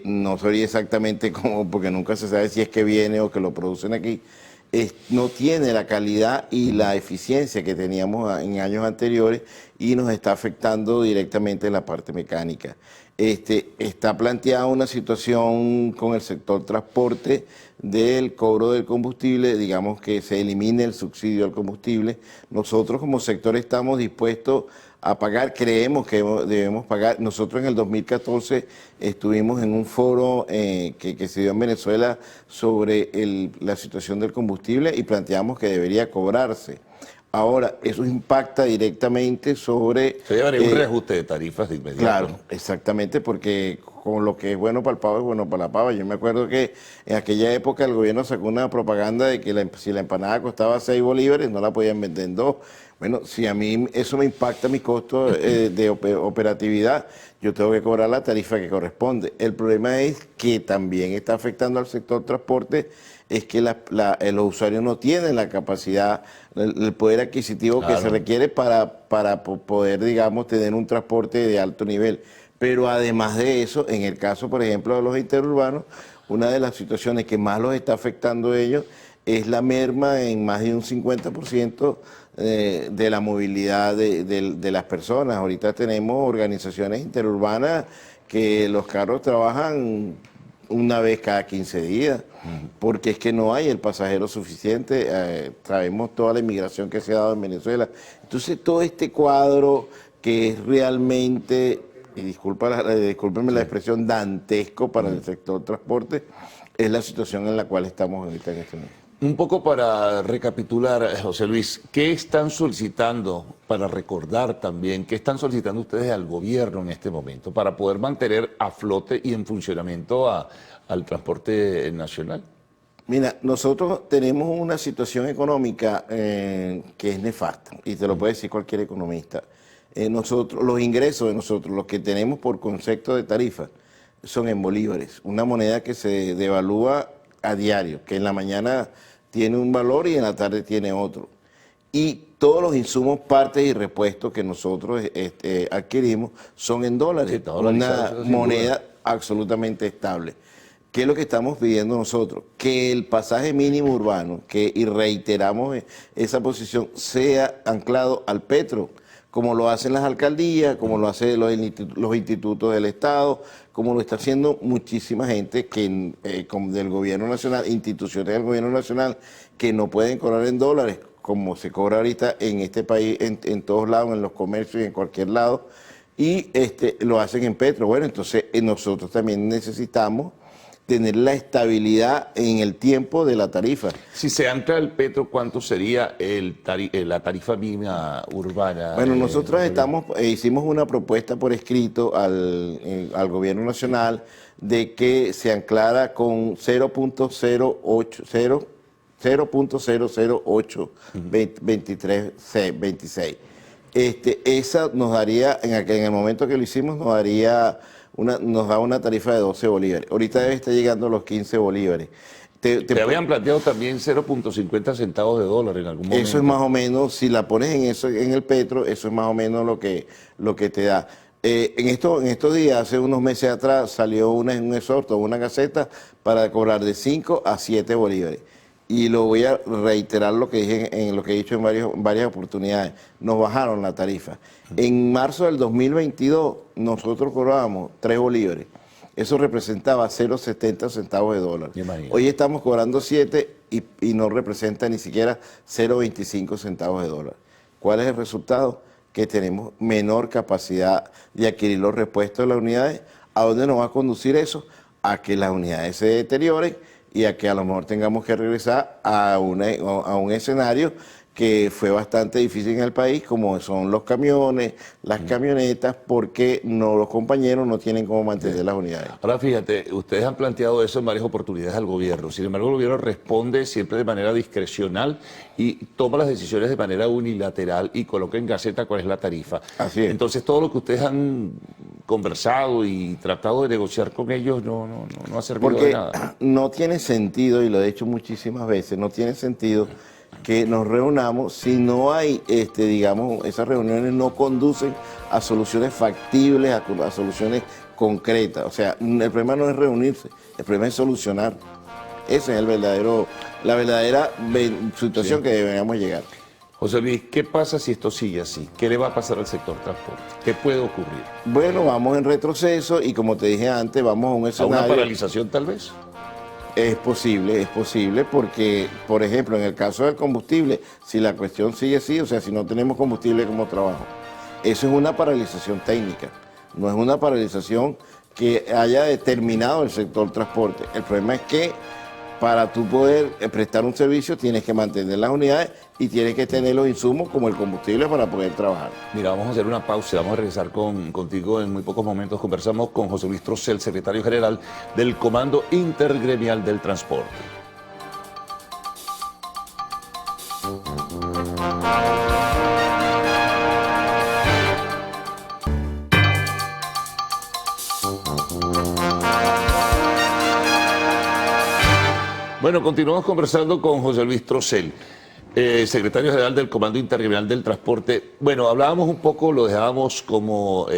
no sabría exactamente cómo, porque nunca se sabe si es que viene o que lo producen aquí, no tiene la calidad y la eficiencia que teníamos en años anteriores y nos está afectando directamente en la parte mecánica. Está planteada una situación con el sector transporte del cobro del combustible, digamos que se elimine el subsidio al combustible. Nosotros como sector estamos dispuestos a pagar, creemos que debemos pagar. Nosotros en el 2014 estuvimos en un foro que se dio en Venezuela sobre la situación del combustible y planteamos que debería cobrarse. Ahora, eso impacta directamente sobre... Se llevaría un reajuste de tarifas de inmediato. Claro, ¿no? Exactamente, porque con lo que es bueno para el pavo es bueno para la pava. Yo me acuerdo que en aquella época el gobierno sacó una propaganda de que si la empanada costaba 6 bolívares, no la podían vender en 2. Bueno, si a mí eso me impacta mi costo de operatividad, yo tengo que cobrar la tarifa que corresponde. El problema es que también está afectando al sector transporte, es que los usuarios no tienen la capacidad, el poder adquisitivo que se requiere para poder, digamos, tener un transporte de alto nivel. Pero además de eso, en el caso, por ejemplo, de los interurbanos, una de las situaciones que más los está afectando a ellos es la merma en más de un 50% de la movilidad de las personas. Ahorita tenemos organizaciones interurbanas que los carros trabajan una vez cada 15 días, porque es que no hay el pasajero suficiente. Sabemos toda la inmigración que se ha dado en Venezuela. Entonces todo este cuadro que es realmente, y discúlpenme la expresión, dantesco para el sector transporte, es la situación en la cual estamos ahorita en este momento. Un poco para recapitular, José Luis, ¿qué están solicitando, para recordar también, qué están solicitando ustedes al gobierno en este momento para poder mantener a flote y en funcionamiento al transporte nacional? Mira, nosotros tenemos una situación económica que es nefasta, y te lo puede decir cualquier economista. Los ingresos de nosotros, los que tenemos por concepto de tarifa, son en bolívares, una moneda que se devalúa a diario, que en la mañana tiene un valor y en la tarde tiene otro. Y todos los insumos, partes y repuestos que nosotros adquirimos son en dólares, una moneda absolutamente estable. ¿Qué es lo que estamos pidiendo nosotros? Que el pasaje mínimo urbano, y reiteramos esa posición, sea anclado al petro, como lo hacen las alcaldías, como lo hacen los institutos del Estado, como lo está haciendo muchísima gente del gobierno nacional, instituciones del gobierno nacional, que no pueden cobrar en dólares, como se cobra ahorita en este país, en todos lados, en los comercios y en cualquier lado, y lo hacen en petro. Bueno, entonces nosotros también necesitamos tener la estabilidad en el tiempo de la tarifa. Si se ancla el petro, ¿cuánto sería la tarifa mínima urbana? Bueno, nosotros hicimos una propuesta por escrito al gobierno nacional de que se anclara con 0.00826. Esa nos daría, en el momento que lo hicimos, nos da una tarifa de 12 bolívares. Ahorita debe estar llegando a los 15 bolívares. Te habían planteado también 0.50 centavos de dólar en algún momento. Eso es más o menos, si la pones en el petro, eso es más o menos lo que te da. En estos días, hace unos meses atrás, salió un exhorto, una gaceta para cobrar de 5 a 7 bolívares. Y lo voy a reiterar lo que dije en lo que he dicho en varias oportunidades. Nos bajaron la tarifa. En marzo del 2022 nosotros cobrábamos 3 bolívares. Eso representaba 0.70 centavos de dólar. Hoy estamos cobrando 7 y no representa ni siquiera 0.25 centavos de dólar. ¿Cuál es el resultado? Que tenemos menor capacidad de adquirir los repuestos de las unidades. ¿A dónde nos va a conducir eso? A que las unidades se deterioren y a que a lo mejor tengamos que regresar a un escenario que fue bastante difícil en el país, como son los camiones, las camionetas, porque los compañeros no tienen cómo mantener las unidades. Ahora fíjate, ustedes han planteado eso en varias oportunidades al gobierno, sin embargo el gobierno responde siempre de manera discrecional y toma las decisiones de manera unilateral y coloca en gaceta cuál es la tarifa. Así es. Entonces todo lo que ustedes han conversado y tratado de negociar con ellos no ha servido de nada. Porque no tiene sentido, y lo he dicho muchísimas veces, no tiene sentido que nos reunamos si no hay, digamos, esas reuniones no conducen a soluciones factibles, a soluciones concretas. O sea, el problema no es reunirse, el problema es solucionar. Esa es la verdadera situación que deberíamos llegar. José Luis, ¿qué pasa si esto sigue así? ¿Qué le va a pasar al sector transporte? ¿Qué puede ocurrir? Bueno, vamos en retroceso y como te dije antes, vamos a un escenario... ¿A una paralización tal vez? Es posible porque, por ejemplo, en el caso del combustible, si la cuestión sigue así, o sea, si no tenemos combustible como trabajo, eso es una paralización técnica, no es una paralización que haya determinado el sector transporte. El problema es que para tú poder prestar un servicio tienes que mantener las unidades y tienes que tener los insumos como el combustible para poder trabajar. Mira, vamos a hacer una pausa, vamos a regresar contigo en muy pocos momentos. Conversamos con José Luis Trocel, secretario general del Comando Intergremial del Transporte. Bueno, continuamos conversando con José Luis Trocel, secretario general del Comando Intergremial del Transporte. Bueno, hablábamos un poco, lo dejábamos como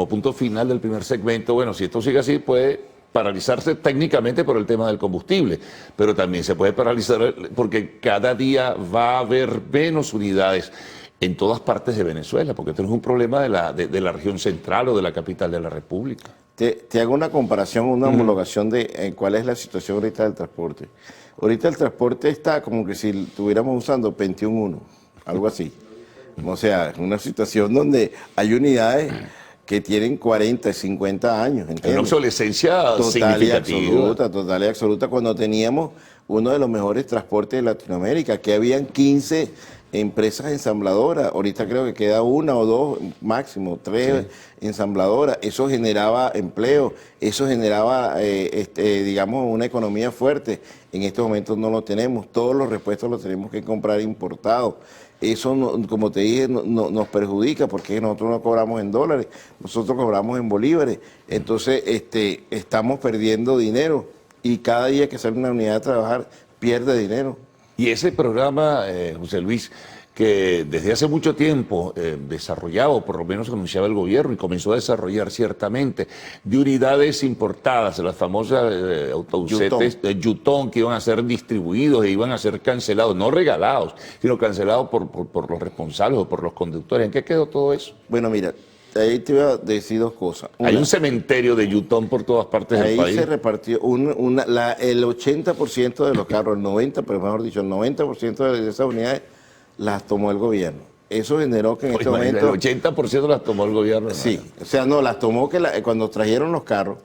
punto final del primer segmento. Bueno, si esto sigue así, puede paralizarse técnicamente por el tema del combustible, pero también se puede paralizar porque cada día va a haber menos unidades en todas partes de Venezuela, porque esto no es un problema de la región central o de la capital de la República. Te hago una comparación, una homologación de cuál es la situación ahorita del transporte. Ahorita el transporte está como que si estuviéramos usando 21.1, algo así. O sea, es una situación donde hay unidades que tienen 40, 50 años. ¿Entiendes? Una obsolescencia significativa. Total y absoluta, cuando teníamos uno de los mejores transportes de Latinoamérica, que habían 15 empresas ensambladoras, ahorita creo que queda una o dos, máximo 3 ensambladoras. Eso generaba empleo, eso generaba, digamos, una economía fuerte. En estos momentos no lo tenemos, todos los repuestos los tenemos que comprar importados. Eso, como te dije, nos perjudica porque nosotros no cobramos en dólares, nosotros cobramos en bolívares. Entonces, estamos perdiendo dinero y cada día que sale una unidad a trabajar, pierde dinero. Y ese programa, José Luis, que desde hace mucho tiempo desarrollaba, o por lo menos anunciaba el gobierno y comenzó a desarrollar ciertamente, de unidades importadas, las famosas autobusetes Yutón, que iban a ser distribuidos e iban a ser cancelados, no regalados, sino cancelados por los responsables o por los conductores. ¿En qué quedó todo eso? Bueno, mira, ahí te voy a decir dos cosas. Hay un cementerio de Yutón por todas partes del país. Ahí se repartió el 80% de los carros, el 90%, pero mejor dicho, el 90% de esas unidades las tomó el gobierno. Eso generó que en este momento... El 80% las tomó el gobierno. Sí, o sea, no, las tomó cuando trajeron los carros.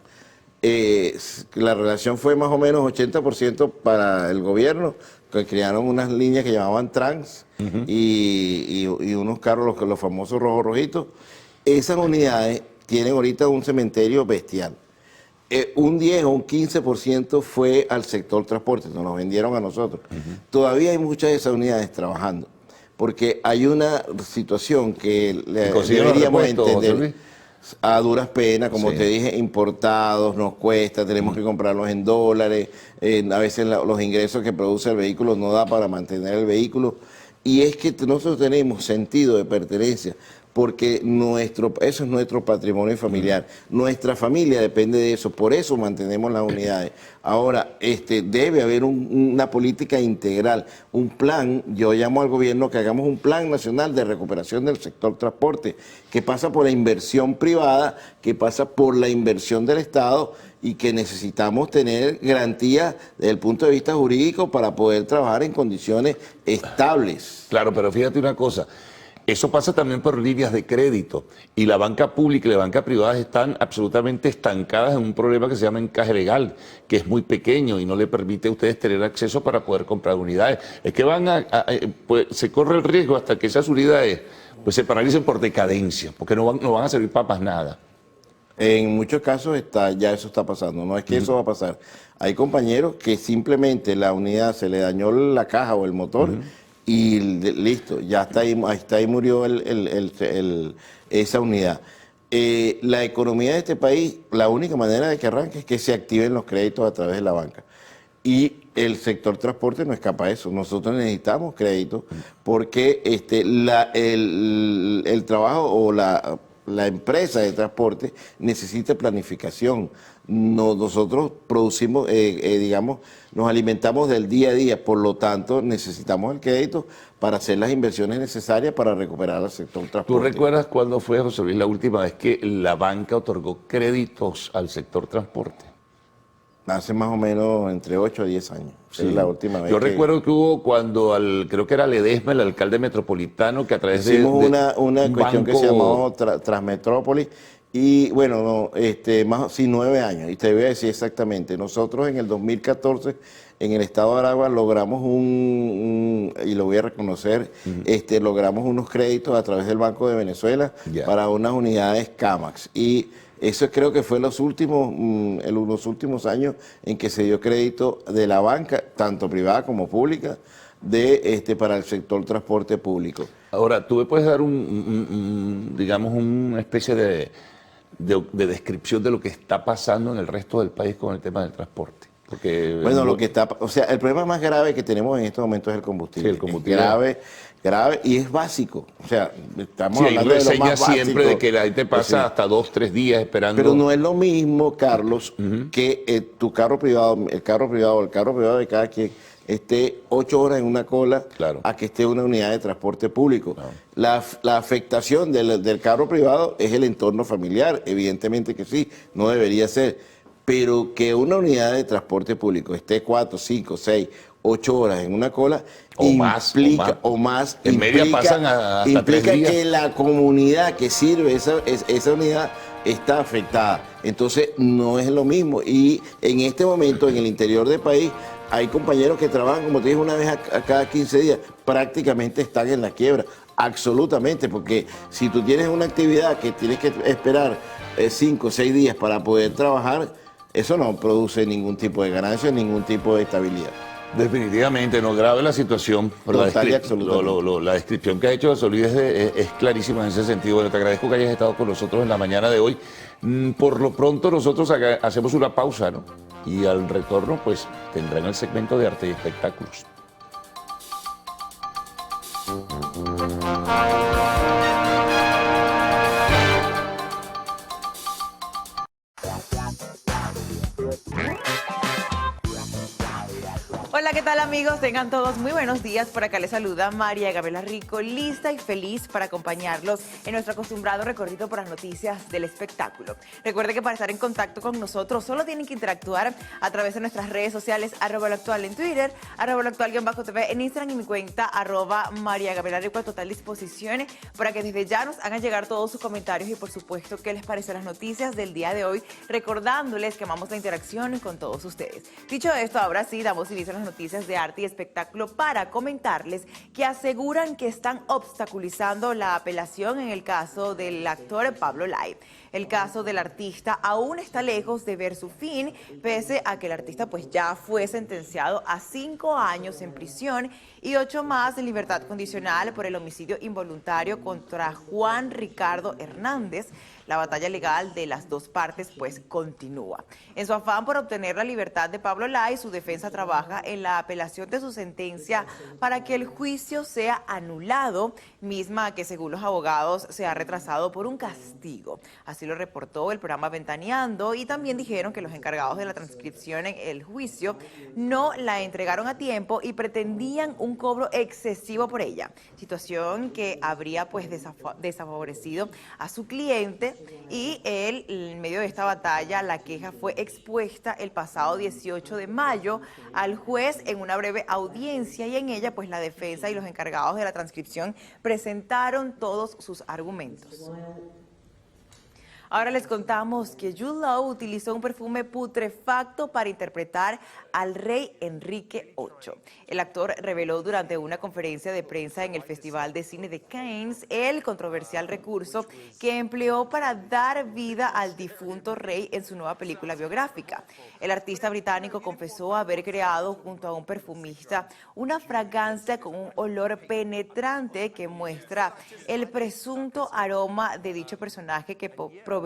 La relación fue más o menos 80% para el gobierno, que crearon unas líneas que llamaban trans y unos carros, los famosos rojos rojitos. Esas unidades tienen ahorita un cementerio bestial. Un 10 o un 15% fue al sector transporte, nos lo vendieron a nosotros. Todavía hay muchas de esas unidades trabajando, porque hay una situación que deberíamos entender. a duras penas, como Sí. te dije, importados, nos cuesta, tenemos que comprarlos en dólares, a veces los ingresos que produce el vehículo no da para mantener el vehículo, y es que nosotros tenemos sentido de pertenencia, porque eso es nuestro patrimonio familiar, nuestra familia depende de eso, por eso mantenemos las unidades. Ahora, debe haber una política integral, un plan. Yo llamo al gobierno que hagamos un plan nacional de recuperación del sector transporte, que pasa por la inversión privada, que pasa por la inversión del Estado, y que necesitamos tener garantías desde el punto de vista jurídico para poder trabajar en condiciones estables. Claro, pero fíjate una cosa. Eso pasa también por líneas de crédito, y la banca pública y la banca privada están absolutamente estancadas en un problema que se llama encaje legal, que es muy pequeño y no le permite a ustedes tener acceso para poder comprar unidades. Es que pues, se corre el riesgo hasta que esas unidades pues, se paralicen por decadencia, porque no van a servir para más nada. En muchos casos ya eso está pasando, no es que eso va a pasar. Hay compañeros que simplemente la unidad se le dañó la caja o el motor, y listo, ya está ahí murió esa unidad. La economía de este país, la única manera de que arranque es que se activen los créditos a través de la banca. Y el sector transporte no escapa a eso. Nosotros necesitamos créditos porque el trabajo o la empresa de transporte necesita planificación. Nosotros producimos, nos alimentamos del día a día, por lo tanto necesitamos el crédito para hacer las inversiones necesarias para recuperar el sector transporte. ¿Tú recuerdas cuándo fue, José Luis, la última vez que la banca otorgó créditos al sector transporte? Hace más o menos entre 8 a 10 años. Sí. Es la última vez. Yo recuerdo que hubo cuando creo que era Ledesma, el alcalde metropolitano, que a través hicimos una un cuestión banco... que se llamó Transmetrópolis, y bueno, 9 años. Y te voy a decir exactamente, nosotros en el 2014 en el estado de Aragua logramos y lo voy a reconocer, logramos unos créditos a través del Banco de Venezuela para unas unidades CAMAX. Y eso creo que fue los últimos años en que se dio crédito de la banca, tanto privada como pública, para el sector transporte público. Ahora, ¿tú me puedes dar digamos, una especie de descripción de lo que está pasando en el resto del país con el tema del transporte? Porque bueno, el problema más grave que tenemos en estos momentos es el combustible. Sí, el combustible. Es grave y es básico. O sea, estamos sí, hablando de lo más básico. Siempre de que la gente pasa hasta 2, 3 días esperando. Pero no es lo mismo, Carlos, que tu carro privado, el carro privado de cada quien esté 8 horas en una cola, a que esté en una unidad de transporte público. La afectación del carro privado es el entorno familiar, evidentemente que sí, no debería ser. Pero que una unidad de transporte público esté 4, 5, 6, 8 horas en una cola implica que la comunidad que sirve esa unidad está afectada. Entonces no es lo mismo. Y en este momento en el interior del país hay compañeros que trabajan, como te dije, una vez a cada 15 días, prácticamente están en la quiebra. Absolutamente, porque si tú tienes una actividad que tienes que esperar 5 o 6 días para poder trabajar, eso no produce ningún tipo de ganancia, ningún tipo de estabilidad. Definitivamente, no, grave la situación. Pero la descripción que ha hecho José Luis es clarísima en ese sentido. Bueno, te agradezco que hayas estado con nosotros en la mañana de hoy. Por lo pronto nosotros hacemos una pausa, ¿no? Y al retorno, pues, tendrán el segmento de arte y espectáculos. Hola, ¿qué tal amigos? Tengan todos muy buenos días. Por acá les saluda María Gabriela Rico, lista y feliz para acompañarlos en nuestro acostumbrado recorrido por las noticias del espectáculo. Recuerde que para estar en contacto con nosotros solo tienen que interactuar a través de nuestras redes sociales, @loactual en Twitter, @loactual_tv en Instagram y mi cuenta María Gabriela Rico a total disposición para que desde ya nos hagan llegar todos sus comentarios y por supuesto qué les parecen las noticias del día de hoy, recordándoles que amamos la interacción con todos ustedes. Dicho esto, ahora sí damos inicio a las noticias de arte y espectáculo para comentarles que aseguran que están obstaculizando la apelación en el caso del actor Pablo Lai. El caso del artista aún está lejos de ver su fin, pese a que el artista pues ya fue sentenciado a 5 años en prisión y 8 más en libertad condicional por el homicidio involuntario contra Juan Ricardo Hernández. La batalla legal de las dos partes pues continúa. En su afán por obtener la libertad de Pablo Lay, su defensa trabaja en la apelación de su sentencia para que el juicio sea anulado, misma que según los abogados se ha retrasado por un castigo. Así lo reportó el programa Ventaneando, y también dijeron que los encargados de la transcripción en el juicio no la entregaron a tiempo y pretendían un cobro excesivo por ella, situación que habría pues desfavorecido a su cliente. Y él, en medio de esta batalla, la queja fue expuesta el pasado 18 de mayo al juez en una breve audiencia, y en ella pues la defensa y los encargados de la transcripción presentaron todos sus argumentos. Ahora les contamos que Jude Law utilizó un perfume putrefacto para interpretar al rey Enrique VIII. El actor reveló durante una conferencia de prensa en el Festival de Cine de Cannes el controversial recurso que empleó para dar vida al difunto rey en su nueva película biográfica. El artista británico confesó haber creado junto a un perfumista una fragancia con un olor penetrante que muestra el presunto aroma de dicho personaje que provenían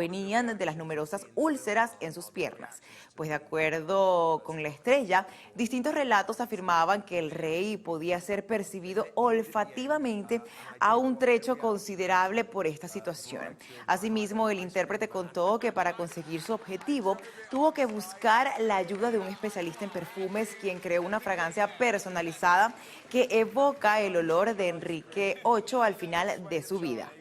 de las numerosas úlceras en sus piernas. Pues de acuerdo con la estrella, distintos relatos afirmaban que el rey podía ser percibido olfativamente a un trecho considerable por esta situación. Asimismo, el intérprete contó que para conseguir su objetivo tuvo que buscar la ayuda de un especialista en perfumes, quien creó una fragancia personalizada que evoca el olor de Enrique VIII al final de su vida.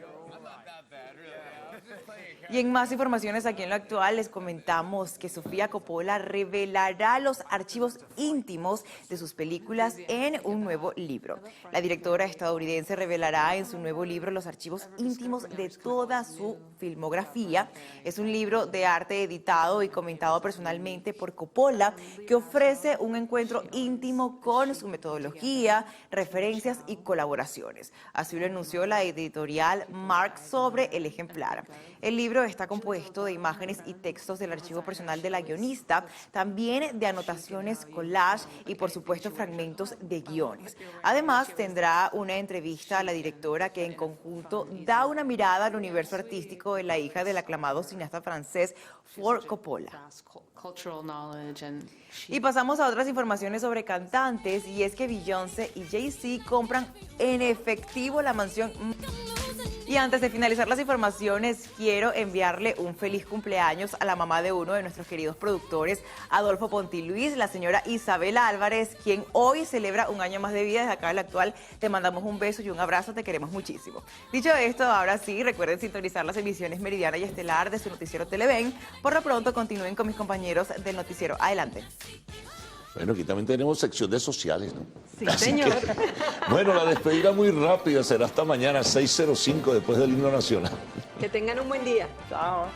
Y en más informaciones aquí en Lo Actual les comentamos que Sofía Coppola revelará los archivos íntimos de sus películas en un nuevo libro. La directora estadounidense revelará en su nuevo libro los archivos íntimos de toda su filmografía. Es un libro de arte editado y comentado personalmente por Coppola, que ofrece un encuentro íntimo con su metodología, referencias y colaboraciones. Así lo anunció la editorial Mark sobre el ejemplar. El libro está compuesto de imágenes y textos del archivo personal de la guionista, también de anotaciones, collage y por supuesto fragmentos de guiones. Además tendrá una entrevista a la directora, que en conjunto da una mirada al universo artístico de la hija del aclamado cineasta francés Ford Coppola. Y pasamos a otras informaciones sobre cantantes, y es que Beyoncé y Jay-Z compran en efectivo la mansión. Y antes de finalizar las informaciones, quiero enviarle un feliz cumpleaños a la mamá de uno de nuestros queridos productores, Adolfo Pontiluis, la señora Isabela Álvarez, quien hoy celebra un año más de vida. Desde acá en Lo Actual te mandamos un beso y un abrazo, te queremos muchísimo. Dicho esto, ahora sí, recuerden sintonizar las emisiones Meridiana y Estelar de su noticiero Televen. Por lo pronto, continúen con mis compañeros del noticiero. Adelante. Bueno, aquí también tenemos sección de sociales, ¿no? Sí, señor. Bueno, la despedida muy rápida será hasta mañana, 6:05, después del himno nacional. Que tengan un buen día. Chao.